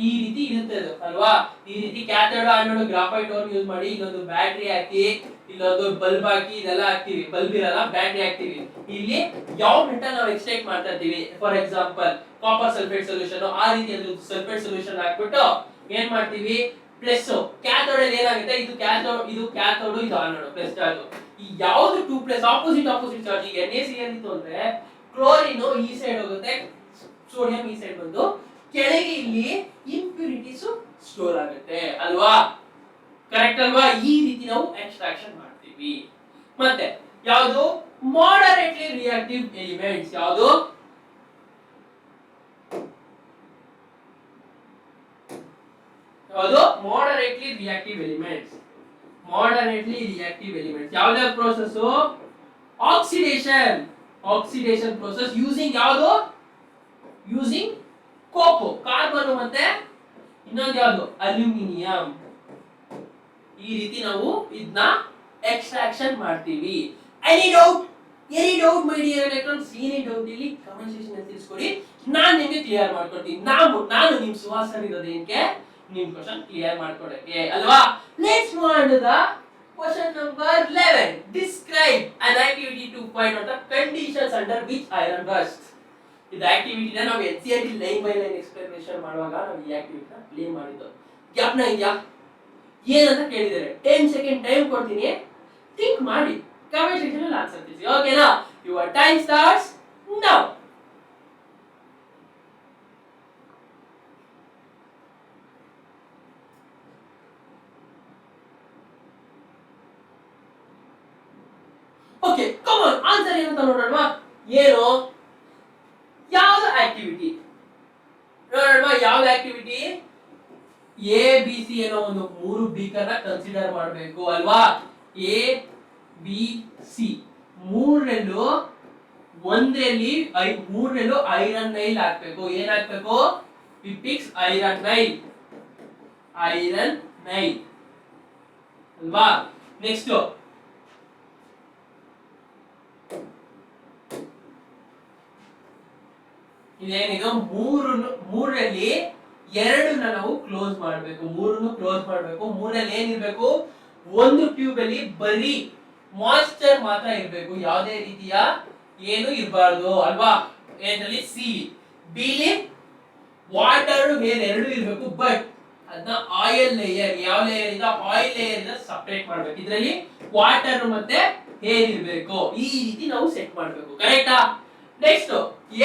ಈ ರೀತಿ ಇರುತ್ತೆ ಅದು, ಅಲ್ವಾ? ಈ ರೀತಿ cathode anode graphite or use ಮಾಡಿ ಇಲ್ಲೊಂದು ಬ್ಯಾಟರಿ ಹಾಕಿ, ಇಲ್ಲೊಂದು ಬಲ್ಬ್ ಹಾಕಿ, ಇದೆಲ್ಲ ಹಾಕ್ತಿವಿ. ಬಲ್ಬ್ ಇರಲ್ಲ, ಬ್ಯಾಟರಿ ಹಾಕ್ತಿವಿ. ಇಲ್ಲಿ ಯಾವ ಮೆಟಲ್ ನಾವು ಎಕ್ಸ್ಟ್ರಾಕ್ಟ್ ಮಾಡ್ತಾ ಇದ್ದೀವಿ? For example copper sulphate solution, ಆ ರೀತಿ ಅದು ಸಲ್ಫೇಟ್ ಸೊಲ್ಯೂಷನ್ ಹಾಕ್ಬಿಟ್ಟು ಏನ್ ಮಾಡ್ತೀವಿ? ಪ್ಲಸ್ ಕ್ಯಾಥೋಡ್ ಅಲ್ಲಿ ಏನಾಗುತ್ತೆ? ಇದು ಕ್ಯಾಥೋಡ್, ಇದು ಆನೋಡ್, ಪ್ಲಸ್ ಚಾರ್ಜ್. ಈ ಯಾವುದು 2 ಪ್ಲಸ್ ಆಪೋಸಿಟ್ ಚಾರ್ಜ್. ಈಗ NaCl ಇತ್ತು ಅಂದ್ರೆ ಕ್ಲೋರಿನ್ ಈ ಸೈಡ್ ಹೋಗುತ್ತೆ, ಸೋಡಿಯಂ ಈ ಸೈಡ್ ಬಂದು ಕೆಳಗೆ ಇಲ್ಲಿ ಇಂಪ್ಯೂರಿಟೀಸ್ ಸ್ಟೋರ್ ಆಗುತ್ತೆ, ಅಲ್ವಾ? ಕರೆಕ್ಟ್ ಅಲ್ವಾ? ಈ ರೀತಿ ನಾವು ಎಕ್ಸ್ಟ್ರಾಕ್ಷನ್ ಮಾಡ್ತೀವಿ. ಮತ್ತೆ ಯಾವುದು? ಮಾಡರೇಟ್ಲಿ ರಿಯಾಕ್ಟಿವ್ ಎಲಿಮೆಂಟ್ಸ್. ಯಾವುದು? moderately reactive elements. ಯಾವ್ದು ಪ್ರೋಸೆಸ್? ಆಕ್ಸಿಡೇಷನ್ ಪ್ರೋಸೆಸ್ ಯೂಸಿಂಗ್ ಯಾವುದು? ಯೂಸಿಂಗ್ ಕೋಕೋ, ಕಾರ್ಬನ್ ಮತ್ತೆ ಇನ್ನೊಂದು ಯಾವುದು? ಅಲ್ಯೂಮಿನಿಯಂ. ಈ ರೀತಿ ನಾವು ಇದನ್ನ ಎಕ್ಸ್ಟ್ರಾಕ್ಷನ್ ಮಾಡ್ತೀವಿ. ಎನಿ ಡೌಟ್ ಮೈ ಡಿಯರ್ ಎಲೆಕ್ಟ್ರಾನ್ಸ್? ಏನೇ ಡೌಟ್ ಇಲ್ಲಿ ಕಮೆಂಟ್ ಸೆಕ್ಷನ್ ಅಲ್ಲಿ ತಿಳಿಸ್ಕೊಡಿ, ನಾನು ನಿಮಗೆ ಕ್ಲಿಯರ್ ಮಾಡ್ಕೊಡ್ತೀನಿ. ನಾನು ನಿಮ್ ಸುಹಾಸ್ ಸರ್ ಇರೋದೇನಕ್ಕೆ? ನಿಮ್ ಕ್ವೆಶ್ಚನ್ ಕ್ಲಿಯರ್ ಮಾಡ್ಕೊಡಕ್ಕೆ, ಅಲ್ವಾ? Let's move on to the question number 11. Describe an activity to find out the conditions under which iron rusts. ಇದು ಆಕ್ಟಿವಿಟಿನ ನಾವು NCERT line by line explanation ಮಾಡುವಾಗ ನಾವು ಈ ಆಕ್ಟಿವಿಟಿನ ಪ್ಲೇ ಮಾಡಿದ್ದು. ಜ್ಞಾಪನ ಇದೆಯಾ? ಏನಂತ ಕೇಳಿದ್ದಾರೆ? 10 ಸೆಕೆಂಡ್ ಟೈಮ್ ಕೊಡ್ತೀನಿ, ಥಿಂಕ್ ಮಾಡಿ ಕಮೆಂಟ್ ಸೆಕ್ಷನ್ ಅಲ್ಲಿ ಆನ್ಸರ್ ತಿಳಿಸಿ. ಓಕೆನಾ? Your time starts now. Okay, come on, answer ಏನಂತ ನೋಡೋಣ. ಏನು? ಯಾವುದು ಆಕ್ಟಿವಿಟಿ ನೋಡೋಣ? ಯಾವ್ದು ಆಕ್ಟಿವಿಟಿ? ಎ ಬಿ ಸಿ ಏನೋ ಒಂದು 3 ಬೀಕರ್ ನ ಕನ್ಸಿಡರ್ ಮಾಡಬೇಕು, ಅಲ್ವಾ? ಎ ಬಿ ಸಿ ಮೂರರಲ್ಲೂ ಐರನ್ ನೈಲ್ ಹಾಕ್ಬೇಕು. ಏನ್ ಹಾಕ್ಬೇಕು? ಪಿಪಿಕ್ಸ್ ಐರನ್ ನೈಲ್, ಅಲ್ವಾ? ನೆಕ್ಸ್ಟ್ ಇದೇನಿದು ಮೂರರಲ್ಲಿ ಎರಡನ್ನ ನಾವು ಕ್ಲೋಸ್ ಮಾಡಬೇಕು, ಮೂರನ್ನು ಕ್ಲೋಸ್ ಮಾಡಬೇಕು. ಮೂರಲ್ಲಿ ಏನಿರ್ಬೇಕು, ಒಂದು ಟ್ಯೂಬ್ ಅಲ್ಲಿ ಬರೀ ಮಾಯಿಶ್ಚರ್ ಮಾತ್ರ ಇರಬೇಕು, ಯಾವುದೇ ರೀತಿಯ ಏನು ಇರಬಾರ್ದು ಅಲ್ವಾ. ಏನಲ್ಲಿ ಸಿ ಬಿಲಿ ವಾಟರ್ ಏರ್ ಎರಡು ಇರಬೇಕು, ಬಟ್ ಅದನ್ನ ಆಯಿಲ್ ಲೇಯರ್, ಯಾವ ಲೇಯರ್ ಇಂದ ಆಯಿಲ್ ಲೇಯರ್ ಇಂದ ಸಪರೇಟ್ ಮಾಡಬೇಕು. ಇದರಲ್ಲಿ ವಾಟರ್ ಮತ್ತೆ ಹೇರ್ ಇರಬೇಕು. ಈ ರೀತಿ ನಾವು ಸೆಟ್ ಮಾಡಬೇಕು, ಕರೆಕ್ಟಾ. ನೆಕ್ಸ್ಟ್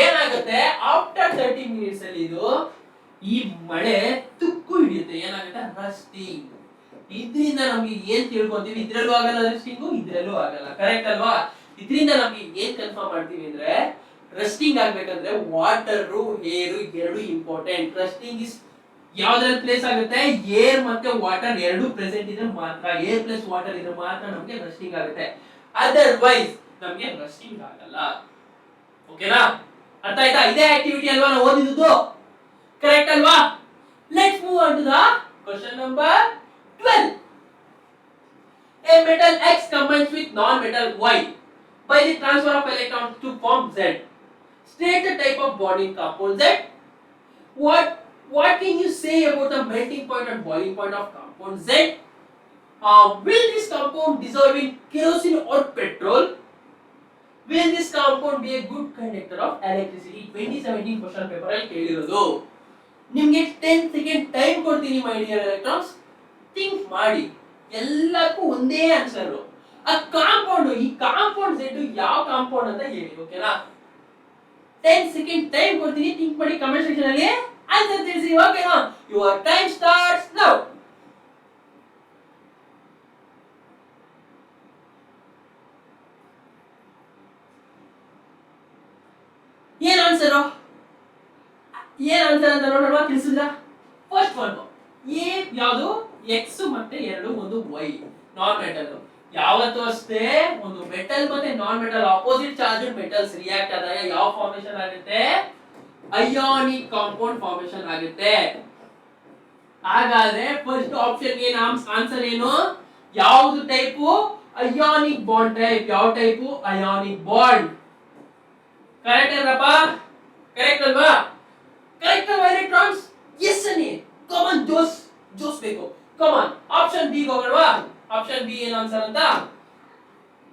ಏನಾಗುತ್ತೆ, ಆಫ್ಟರ್ 30 ಮಿನಿಟ್ಸ್ ಅಲ್ಲಿ ಇದು ಈ ಮಳೆ ತುಕ್ಕು ಹಿಡಿಯುತ್ತೆ, ಏನಾಗುತ್ತೆ, ರಸ್ಟಿಂಗ್. ಇದರಿಂದ ನಮ್ಗೆ ಏನ್ ತಿಳ್ಕೊಂತೀವಿ, ಇದ್ರಲ್ಲೂ ಆಗಲ್ಲ ರಸ್ಟಿಂಗು, ಇದ್ರಲ್ಲೂ ಆಗಲ್ಲ, ಕರೆಕ್ಟ್ ಅಲ್ವಾ. ಇದರಿಂದ ನಮ್ಗೆ ಏನ್ ಕನ್ಫರ್ಮ್ ಮಾಡ್ತೀವಿ ಅಂದ್ರೆ, ರಸ್ಟಿಂಗ್ ಆಗ್ಬೇಕಂದ್ರೆ ವಾಟರ್ ಏರ್ ಎರಡು ಇಂಪಾರ್ಟೆಂಟ್. ರಸ್ಟಿಂಗ್ ಇಸ್ ಯಾವ್ದ್ರಲ್ಲಿ ಪ್ಲೇಸ್ ಆಗುತ್ತೆ, ಏರ್ ಮತ್ತೆ ವಾಟರ್ ಎರಡು ಪ್ರೆಸೆಂಟ್ ಇದ್ರೆ ಮಾತ್ರ, ಏರ್ ಪ್ಲಸ್ ವಾಟರ್ ಇದ್ರೆ ಮಾತ್ರ ನಮ್ಗೆ ರಸ್ಟಿಂಗ್ ಆಗುತ್ತೆ, ಅದರ್ವೈಸ್ ನಮ್ಗೆ ರಸ್ಟಿಂಗ್ ಆಗಲ್ಲ. ಓಕೆನಾ, ಅರ್ಥ ಆಯ್ತಾ. ಇದೇ ಆಕ್ಟಿವಿಟಿ ಅಲ್ವಾ ನಾವು ಓದಿದ್ದು, ಕರೆಕ್ಟ್ ಅಲ್ವಾ. Let's move on to the question number 12. A metal X combines with non-metal Y by the transfer of electrons to form Z. State the type of bonding compound Z. What can you say about the melting point and boiling point of compound Z? Will this compound dissolve in kerosene or petrol? Will this compound be a good conductor of electricity? 2017 question paper ಅಲ್ಲಿ ಕೇಳಿರೋದು. ನಿಮಗೆ 10 second time ಕೊಡ್ತೀನಿ ಮೈ dear electrons, think ಮಾಡಿ. ಎಲ್ಲಕ್ಕೂ ಒಂದೇ answer. ಆ compound, ಈ compound Z ಯಾವ compound ಅಂತ ಹೇಳಿ, ಓಕೆನಾ. 10 ಸೆಕೆಂಡ್ ಟೈಮ್ ಕೊಡ್ತೀನಿ, ಥಿಂಕ್ ಮಾಡಿ, ಕಮೆಂಟ್ ಸೆಕ್ಷನ್ ಅಲ್ಲಿ ಆನ್ಸರ್ ತಿಳಿಸಿ, ಓಕೆನಾ. Your time starts now. ಏನ್ ಆನ್ಸರ್ ಅಂತ ನೋಡೋಣ, ತಿಳಿಸಿದ್ರ. ಫಸ್ಟ್ ಒನ್ ಎ ಯಾವುದು, ಎಕ್ಸ್ ಮತ್ತೆ ಎರಡು, ಒಂದು ವೈ, ನಾನ್ ಮೆಟಲ್. ಯಾವತ್ತೂ ಅಷ್ಟೇ ಒಂದು ಮೆಟಲ್ ಮತ್ತೆ non metal opposite charge metals react ಆದಾಗ ಯಾವ ಫಾರ್ಮೇಶನ್ ಆಗುತ್ತೆ, ಅಯಾನಿಕ್ ಕಾಂಪೌಂಡ್ ಫಾರ್ಮೇಶನ್ ಆಗುತ್ತೆ. ಹಾಗಾದ್ರೆ ಫಸ್ಟ್ ಆಪ್ಷನ್ ಗೆ ಆನ್ಸರ್ ಏನು, ಯಾವುದು ಟೈಪು, ಅಯಾನಿಕ್ ಬಾಂಡ್ ಟೈಪ್. ಯಾವ ಟೈಪು, ಅಯಾನಿಕ್ ಬಾಂಡ್. ಕರೆಕ್ಟ್ ಅಲ್ಲಪ್ಪ, ಕರೆಕ್ಟ್ ಅಲ್ವಾ, ಕರೆಕ್ಟ್ ಅಲ್ವಾ ಎಲೆಕ್ಟ್ರಾನ್ಸ್. ಎಸ್ ಅನ್ನಿ, ಕಮಾನ್, ಜೋಸ್ ಬೇಕು, ಕಮಾನ್. ಆಪ್ಷನ್ ಬಿ ಹೋಗೋಣವಾ. ಆಪ್ಷನ್ ಬಿ ಏನು ಆನ್ಸರ್ ಅಂತ,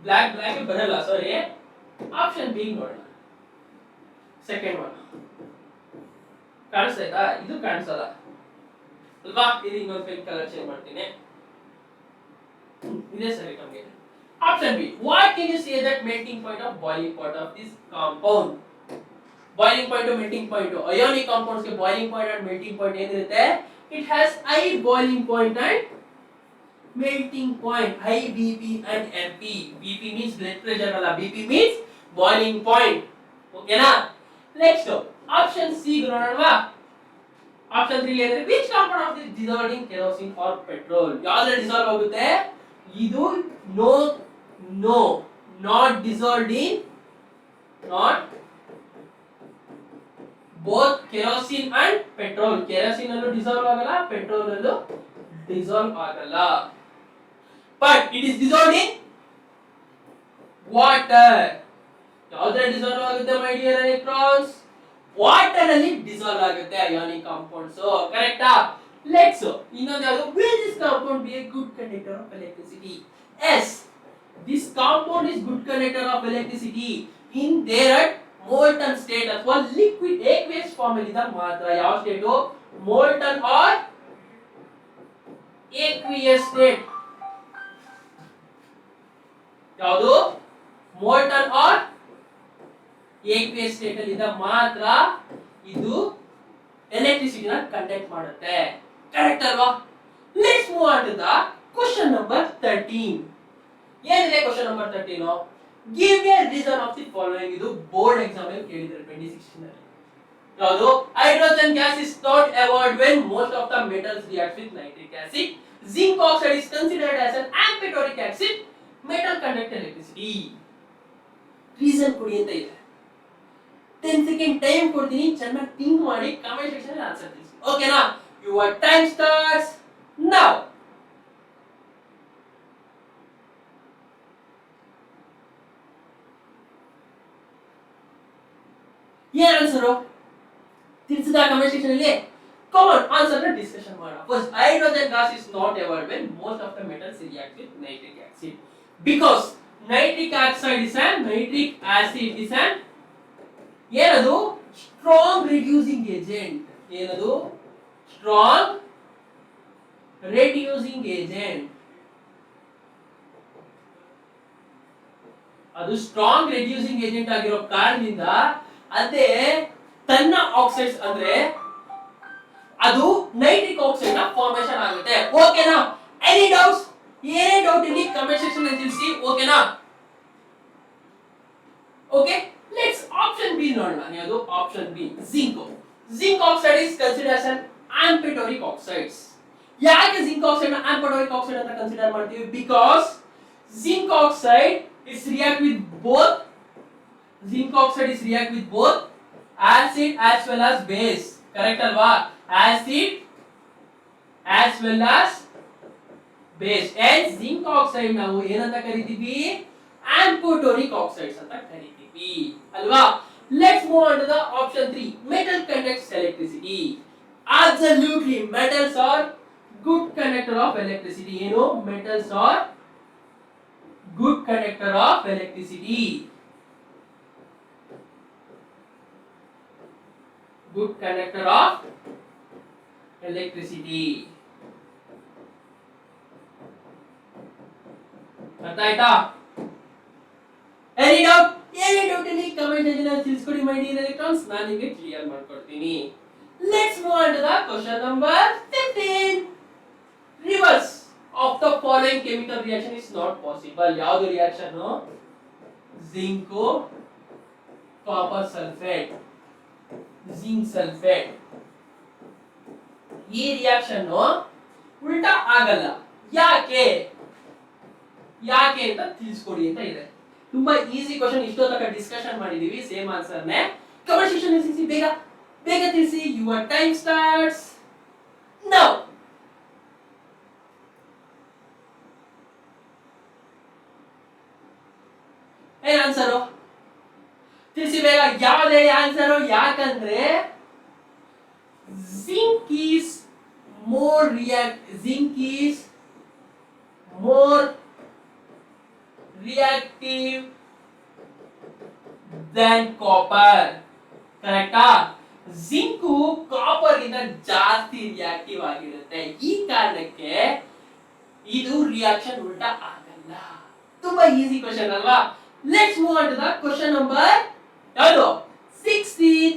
ಬ್ಲಾಕ್ ಬರಲ್ಲ, ಸಾರಿ. ಆಪ್ಷನ್ ಬಿ ನೋಡೋಣ. ಸೆಕೆಂಡ್ ಒನ್ ಕಾಣಿಸ್ತಾ, ಇದು ಕಾಣಿಸಲ್ಲ ಅಲ್ವಾ. ಇದು ಇನ್ನೊಂದು ಪೆನ್ ಕಲರ್ ಚೇಂಜ್ ಮಾಡ್ತೀನಿ, ಇದೇ ಸರಿ ನಮಗೆ. Option B. What can you say that melting point of boiling point of this compound? Boiling point to melting point. Ionic compounds के boiling point and melting point ಏನಿರುತ್ತೆ? It has high boiling point and melting point. High BP and MP. BP means blood pressure ಅಲ್ಲ, BP means boiling point. Okay ನಾ? Next option C ನೋಡೋಣವಾ. Option 3 ಅಂದ್ರೆ which compound of this dissolved in kerosene or petrol? ಯಾವ್ದ್ರಲ್ಲಿ dissolve ಆಗುತ್ತೆ? ಇದು not dissolved in, not both kerosene and petrol. Kerosene allu dissolve agala, petrol allu dissolve agala, but it is dissolved in water. ಯಾವ್ದ್ರಲ್ಲಿ dissolve ಆಗುತ್ತೆ my dear electrons? water ಅಲ್ಲಿ dissolve ಆಗುತ್ತೆ ionic compounds. ಕರೆಕ್ಟಾ. let's ಇನ್ನೊಂದು ಯಾವುದು, will this compound be a good conductor of electricity? yes, this compound is good conductor of electricity in their molten state ಅಥವಾ liquid aqueous form ಅಲ್ಲಿ ಇದ್ದಾಗ ಮಾತ್ರ. ಯಾವ state, molten or aqueous state. ಯಾವುದು, molten or aqueous state ಅಲ್ಲಿ ಇದ್ದಾಗ ಮಾತ್ರ ಇದು ಎಲೆಕ್ಟ್ರಿಸಿಟಿನ ಕಂಡಕ್ಟ್ ಮಾಡುತ್ತೆ. ಕರೆಕ್ಟ್ ಅಲ್ವಾ. let's move on to the question number 13. ಏನಿದೆ question number 13? Give a reason of the following. ಇದು ಬೋರ್ಡ್ ಎಕ್ಸಾಮ್ ಅಲ್ಲಿ ಕೇಳಿದ್ದಾರೆ 2016 ಅಲ್ಲಿ. ಯಾವುದು, hydrogen gas is not avoid when most of the metals react with nitric acid. Zinc oxide is considered as an amphoteric acid. Metal conduct electricity. Reason ಕೊಡಿ ಅಂತ ಇದೆ. 10 second time ಕೊಡ್ತೀನಿ, ಚೆನ್ನಾಗಿ ಥಿಂಕ್ ಮಾಡಿ ಕಮೆಂಟ್ ಸೆಕ್ಷನ್ ಅಲ್ಲಿ answer ತಿಳಿಸಿ, ಓಕೆನಾ. Your time starts now. ಏನ್ ಆನ್ಸರು, ತಿಳಿಸಿದ ಕಮೆಂಟ್ ಸೆಕ್ಷನ್ ಅಲ್ಲಿ ಕಾಮನ್ ಆನ್ಸರ್ ನ ಡಿಸ್ಕಷನ್ ಮಾಡೋಣ. First, hydrogen gas is not evolved when most of the metals react with nitric acid because nitric oxide is an nitric acid is an ಏನದು strong reducing agent. ಏನದು strong reducing agent. ಅದು strong reducing agent ಆಗಿರೋ ಕಾರಣದಿಂದ ಅದೇ ತನ್ನ oxides ಅಂದ್ರೆ ಅದು nitric oxide ನ ಫಾರ್ಮೇಶನ್ ಆಗುತ್ತೆ. ಓಕೆನಾ? Any doubts? ಏನೇ ಡೌಟ್ ಇಲ್ಲಿ ಕಮೆಂಟ್ ಸೆಕ್ಷನ್ ಅಲ್ಲಿ ತಿಳಿಸಿ. ಓಕೆನಾ? ಓಕೆ, ಲೆಟ್ಸ್ ಆಪ್ಷನ್ ಬಿ ನೋಡೋಣ. ಯಾವುದು option B, zinc. Zinc oxide is considered as an amphoteric oxides. ಯಾಕೆ ಜಿಂಕ್ ಆಕ್ಸೈಡ್ ನ amphoteric oxide ಅಂತ ಕನ್ಸಿಡರ್ ಮಾಡ್ತೀವಿ? Because zinc oxide is react with both acid as well as base. Correct alva? Acid as well as base. And zinc oxide ನಾವು ಏನಂತ ಕರೀತೀವಿ? amphoteric oxides ಅಂತ ಕರೀತೀವಿ ಅಲ್ವಾ? Let's move on to the option 3. Metal conducts electricity. Absolutely, metals are good conductor of electricity. ಏನು? Metals are good conductor of electricity. Good conductor of electricity. ಅರ್ಥ ಆಯ್ತಾ? Any doubt ಇಲ್ಲಿ ಕಮೆಂಟ್ ಸೆಕ್ಷನ್ ಅಲ್ಲಿ ತಿಳಿಸ್ಕೊಡಿ my dear electrons, ನಾನು ನಿಮಗೆ clear ಮಾಡ್ಕೊಡ್ತೀನಿ. Let's move on to the question number 15. Reverse of the following chemical reaction is not possible. ಯಾವುದು reaction? zinc copper sulfate, zinc sulfate. ಈ ರಿಯಾಕ್ಷನ್ ಉಲ್ಟಾ ಆಗಲ್ಲ. ಯಾಕೆ ಅಂತ ತಿಳಿಸ್ಕೊಡಿ ಅಂತ ಇದೆ. ತುಂಬಾ ಈಸಿ ಕ್ವೆಶ್ಚನ್. ಇಷ್ಟೊತ್ತಕ ಡಿಸ್ಕಷನ್ ಮಾಡಿದೀವಿ. ಸೇಮ್ ಆನ್ಸರ್ ನೇ ಕಮೆಂಟ್ ಸೆಕ್ಷನ್ ಅಲ್ಲಿ ತಿಳಿಸಿ. ಬೇಗ ತಿಳಿಸಿ. Your time starts now. ಏನ್ ಆನ್ಸರ್ ತಿಳಿಸಿ ಬೇಗ. ಯಾವುದೇ ಆನ್ಸರ್? ಯಾಕಂದ್ರೆ zinc is more reactive than copper. ಕರೆಕ್ಟಾ? ಜಿಂಕ್ ಕಾಪರ್ ಗಿಂತ ಜಾಸ್ತಿ ರಿಯಾಕ್ಟಿವ್ ಆಗಿರುತ್ತೆ. ಈ ಕಾರಣಕ್ಕೆ ಇದು ರಿಯಾಕ್ಷನ್ ಉಲ್ಟಾ ಆಗಲ್ಲ. ತುಂಬಾ ಈಸಿ ಕ್ವೆಶ್ಚನ್ ಅಲ್ವಾ? Let's move on to the question number 16.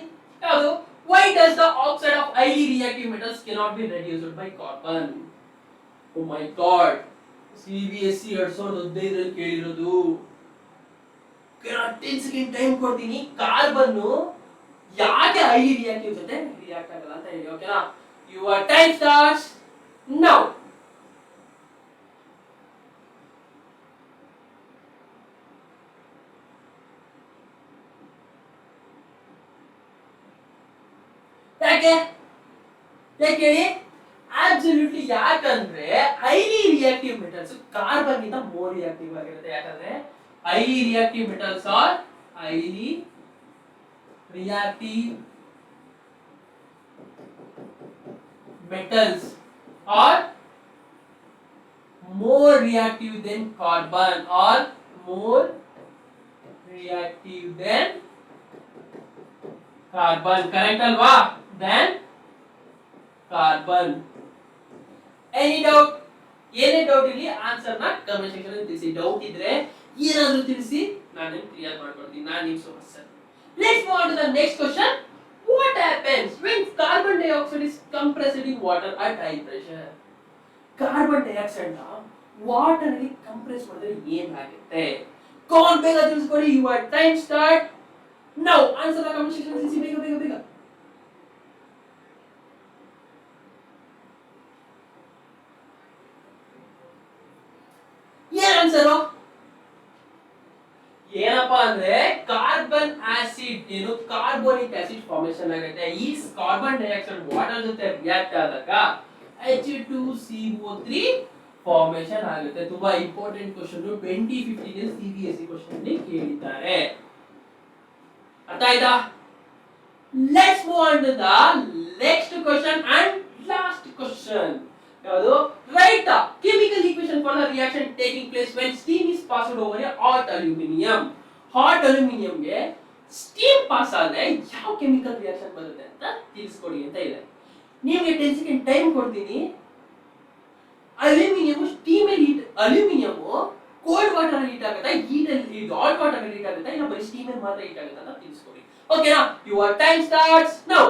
Why does the oxide of highly reactive metals cannot be reduced by carbon? Oh my god, CBSE 2015 ರಲ್ಲಿ ಕೇಳಿರೋದು. 10 ಸೆಕೆಂಡ್ ಟೈಮ್ ಕೊಡ್ತೀನಿ. ಕಾರ್ಬನ್ ಯಾಕೆ ಹೈಲಿ ರಿಯಾಕ್ಟಿವ್ ಜೊತೆ react ಆಗಲ್ಲ ಅಂತ ಹೇಳಿ. ಓಕೆನಾ? Your time starts now. ಯಾಕೆ ಹೇಳಿ? ಅಬ್ಸಲ್ಯೂಟ್ಲಿ ಯಾಕಂದ್ರೆ ಹೈಲಿ ರಿಯಾಕ್ಟಿವ್ ಮೆಟಲ್ಸ್ ಕಾರ್ಬನ್ ಗಿಂತ ಮೋರ್ ರಿಯಾಕ್ಟಿವ್ ಆಗಿರುತ್ತೆ. ಯಾಕಂದ್ರೆ highly reactive metals are more reactive than carbon or more reactive than carbon. Correct alva? Then carbon. Any doubt? ಏನೇ ಡೌಟ್ ಇಲ್ಲಿ answer ನ comment section ಅಲ್ಲಿ ತಿಳಿಸಿ. ಡೌಟ್ ಇದ್ರೆ ಏನಾದ್ರೂ ತಿಳಿಸಿ, ನಾನು ಕ್ಲಿಯರ್ ಮಾಡ್ಕೊಡ್ತೀನಿ. ನಾನು ನಿಮ್ಮ Suhas sir. Let's move on to the next question. What happens when carbon dioxide is compressed in water at high pressure? Carbon dioxide ನ ವಾಟರ್ ಅಲ್ಲಿ ಕಂಪ್ರೆಸ್ ಮಾಡಿದ್ರೆ ಏನಾಗುತ್ತೆ? ಕಾಮನ್ ಬೇಗ ತಿಳಿಸ್ಕೊಡಿ. Your time start now. Answer ನ ಕಮೆಂಟ್ ಸೆಕ್ಷನ್ ಅಲ್ಲಿ ತಿಳಿಸಿ. ಬೇಗ. ಏನ್ ಆನ್ಸರ್? ಏನಪ್ಪಾ ಅಂದ್ರೆ carbon acid carbonic acid formation ಆಗುತ್ತೆ. ಈ ಕಾರ್ಬನ್ ಡೈಆಕ್ಸೈಡ್ ವಾಟರ್ ಜೊತೆ ರಿಯಾಕ್ಟ್ ಆದಾಗ H2CO3 ಫಾರ್ಮೇಶನ್ ಆಗುತ್ತೆ. ತುಂಬಾ ಇಂಪಾರ್ಟೆಂಟ್ ಕ್ವೆಶ್ಚನ್. 2015 CBSE ಕ್ವೆಶ್ಚನ್ ಅಲ್ಲಿ ಕೇಳಿದ್ದಾರೆ. ಅರ್ಥ ಆಯ್ತಾ? Let's move on to the next question and last question. Write a chemical equation for the reaction taking place when steam is passed over a hot aluminum. Hot aluminum ಗೆ steam pass ಆದ್ರೆ ಯಾವ chemical reaction ಬರುತ್ತೆ ಅಂತ ತಿಳಿಸ್ಕೊಡಿ ಅಂತ ಇದೆ. ನಿಮಗೆ 10 second time ಕೊಡ್ತೀನಿ. ಅಲ್ಯೂಮಿನಿಯಂ ಸ್ಟೀಮ್ ಅಲ್ಲಿ ಅಲ್ಯೂಮಿನಿಯಂ ಕೋಲ್ಡ್ ವಾಟರ್ ಅಲ್ಲಿ ಹೀಟ್ ಆಗುತ್ತೆ, ಹೀಟ್ ಅಲ್ಲಿ ಹಾಟ್ ವಾಟರ್ ಅಲ್ಲಿ ಹೀಟ್ ಆಗುತ್ತೆ, ಇಲ್ಲ ಬರೀ ಸ್ಟೀಮ್ ಅಲ್ಲಿ ಮಾತ್ರ ಹೀಟ್ ಆಗುತ್ತೆ ಅಂತ ತಿಳಿಸ್ಕೊಡಿ. ಓಕೆನಾ? Your time starts now.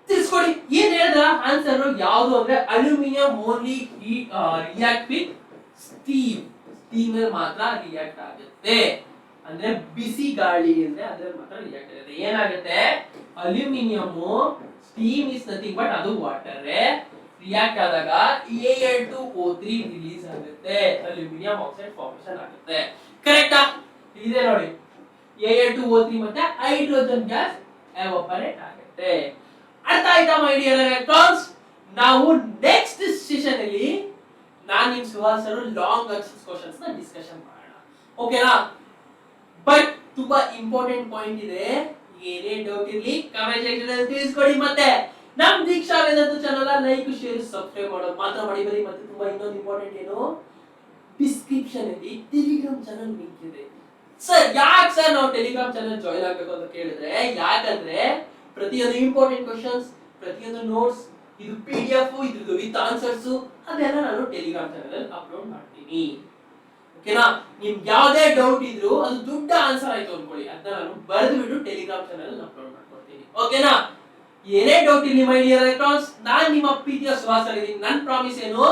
ತಿಳಿಸ್ಕೊಡಿ. ಏನ್ ಹೇಳಿದ್ರ ಆನ್ಸರ್ ಯಾವುದು ಅಂದ್ರೆ aluminium only react with steam. Steam ಅಲ್ಲಿ ಮಾತ್ರ ರಿಯಾಕ್ಟ್ ಆಗುತ್ತೆ. ಅಂದ್ರೆ ಬಿಸಿ ಗಾಳಿ ಅಂದ್ರೆ ಅದ್ರ ಮಾತ್ರ ರಿಯಾಕ್ಟ್ ಆಗುತ್ತೆ. ಏನಾಗುತ್ತೆ? Aluminium steam is nothing but ಅದು ವಾಟರ್ ರಿಯಾಕ್ಟ್ ಆದಾಗ Al2O3 ರಿಲೀಸ್ ಆಗುತ್ತೆ, ಅಲ್ಯೂಮಿನಿಯಂ ಆಕ್ಸೈಡ್ ಫಾರ್ಮೇಷನ್ ಆಗುತ್ತೆ. ಕರೆಕ್ಟಾ? ಇದೆ ನೋಡಿ, Al2O3 ಮತ್ತೆ ಹೈಡ್ರೋಜನ್ ಗ್ಯಾಸ್ ಎವಾಪರೇಟ್ ಆಗುತ್ತೆ. ಅರ್ಥ ಆಯ್ತಾ ಮೈ ಡಿಯರ್ ಎಲೆಕ್ಟ್ರಾನ್ಸ್? ನಾವು ನೆಕ್ಸ್ಟ್ ಸೆಷನ್ ಅಲ್ಲಿ ನಾನು ನಿಮ್ Suhas sir long answers questions ನ ಡಿಸ್ಕಷನ್ ಮಾಡೋಣ. ಓಕೆನಾ? ಬಟ್ ತುಂಬಾ ಇಂಪಾರ್ಟೆಂಟ್ ಪಾಯಿಂಟ್ ಇದೆ. ಏನೇ ಡೌಟ್ ಇರಲಿ ಕಮೆಂಟ್ ಸೆಕ್ಷನ್ ಅಲ್ಲಿ ತಿಳಿಸ್ಕೊಡಿ. ಮತ್ತೆ ನಮ್ Deeksha Vedantu channel like share subscribe ಮಾಡೋದು ಮಾತ್ರ ಮರಿಬೇಡಿ. ಮತ್ತೆ ತುಂಬಾ ಇನ್ನೊಂದು ಇಂಪಾರ್ಟೆಂಟ್ ಏನು, ಡಿಸ್ಕ್ರಿಪ್ಷನ್ ಅಲ್ಲಿ ಟೆಲಿಗ್ರಾಮ್ ಚಾನೆಲ್ ಲಿಂಕ್ ಇದೆ. ಸರ್ ಯಾಕೆ ಸರ್ ನಾವು ಟೆಲಿಗ್ರಾಮ್ ಚಾನೆಲ್ ಜಾಯಿನ್ ಆಗಬೇಕು ಅಂತ ಕೇಳಿದ್ರೆ, ಯಾಕಂದ್ರೆ ಪ್ರತಿಯೊಂದು ಇಂಪಾರ್ಟೆಂಟ್ ಕ್ವೆಶ್ಚನ್ಸ್, ಪ್ರತಿಯೊಂದು ನೋಟ್ಸ್, ಇದು PDF, ಇದ್ರದ್ದು ವಿತ್ ಆನ್ಸರ್ಸ್ ಅದೆಲ್ಲ ನಾನು ಟೆಲಿಗ್ರಾಮ್ ಚಾನೆಲ್ ಅಲ್ಲಿ ಅಪ್ಲೋಡ್ ಮಾಡ್ತೀನಿ. ಓಕೆನಾ? ನಿಮ್ಗೆ ಯಾವುದೇ ಡೌಟ್ ಇದ್ರು ಅದು ದೊಡ್ಡ ಆನ್ಸರ್ ಆಯ್ತು ಅನ್ಕೊಳ್ಳಿ, ಅದನ್ನ ನಾನು ಬರೆದು ಬಿಟ್ಟು ಟೆಲಿಗ್ರಾಮ್ ಚಾನೆಲ್ ಅಲ್ಲಿ ಅಪ್ಲೋಡ್ ಮಾಡ್ಕೊಡ್ತೀನಿ. ಓಕೆನಾ? ಏನೇ ಡೌಟ್ ಇರಲಿ ಮೈ ಡಿಯರ್ ಎಲೆಕ್ಟ್ರಾನ್ಸ್, ನಾನು ನಿಮ್ಮ ಪ್ರೀತಿಯ ಸುಹಾಸ್ ಸರ್ ಇದ್ದೀನಿ. ನನ್ನ ಪ್ರಾಮಿಸ್ ಏನು,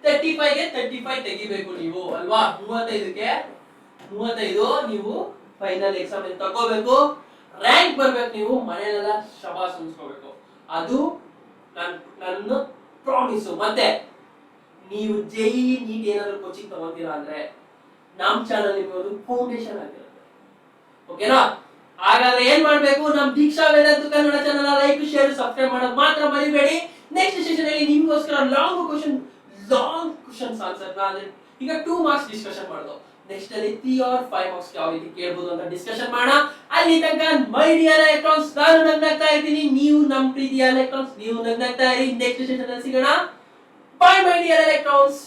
35 ಗೆ 35 ತೆಗಿಬೇಕು ನೀವು ಅಲ್ವಾ? 35ಗೆ 35 ನೀವು ಫೈನಲ್ ಎಕ್ಸಾಮ್ ಅಲ್ಲಿ ತಗೋಬೇಕು, ರ್ಯಾಂಕ್ ಬರ್ಬೇಕು, ನೀವು ಮನೆಯಲ್ಲ ಶಬಾಸ್ ಅನ್ಸ್ಕೋಬೇಕು. ಅದು ನನ್ನ ಪ್ರಾಮಿಸ್. ಮತ್ತೆ ನೀವು JEE ನೀಟ್ ಏನಾದ್ರು ಕೋಚಿಂಗ್ ತಗೊಂತೀರಾ ಅಂದ್ರೆ ನಮ್ ಚಾನಲ್ ನಿಮಗೆ ಒಂದು ಫೌಂಡೇಶನ್ ಆಗಿರುತ್ತೆ. ಓಕೆನಾ? ಹಾಗಾದ್ರೆ ಏನ್ ಮಾಡ್ಬೇಕು, ನಮ್ Deeksha Vedantu Kannada channel like share subscribe ಮಾಡೋದು ಮಾತ್ರ ಮರಿಬೇಡಿ. ನೆಕ್ಸ್ಟ್ ಸೆಷನ್ ಅಲ್ಲಿ ನಿಮಗೋಸ್ಕರ ಲಾಂಗ್ ಕ್ವೆಶ್ಚನ್ಸ್ ಆನ್ಸರ್ ಅಂದ್ರೆ ಈಗ 2 ಮಾರ್ಕ್ಸ್ ಡಿಸ್ಕಷನ್ ಮಾಡೋದು. ನೆಕ್ಸ್ಟ್ ಅಲ್ಲಿ 3 or 5 ಮಾರ್ಕ್ಸ್ ಯಾವ ರೀತಿ ಕೇಳಬಹುದು ಅಂತ ಡಿಸ್ಕಷನ್ ಮಾಡೋಣ. ಅಲ್ಲಿ ತನಕ ಮೈ ಡಿಯರ್ ಎಲೆಕ್ಟ್ರಾನ್ಸ್, ನಾನು ನಗ್ನಾಗ್ತಾ ಇದ್ದೀನಿ, ನೀವು ನಮ್ಮ ಪ್ರೀತಿಯ ಎಲೆಕ್ಟ್ರಾನ್ಸ್, ನೀವು ನಗ್ನಾಗ್ತಾ ಇರಿ. ನೆಕ್ಸ್ಟ್ ಸೆಷನ್ ಅಲ್ಲಿ ಸಿಗೋಣ. By my dear electrons.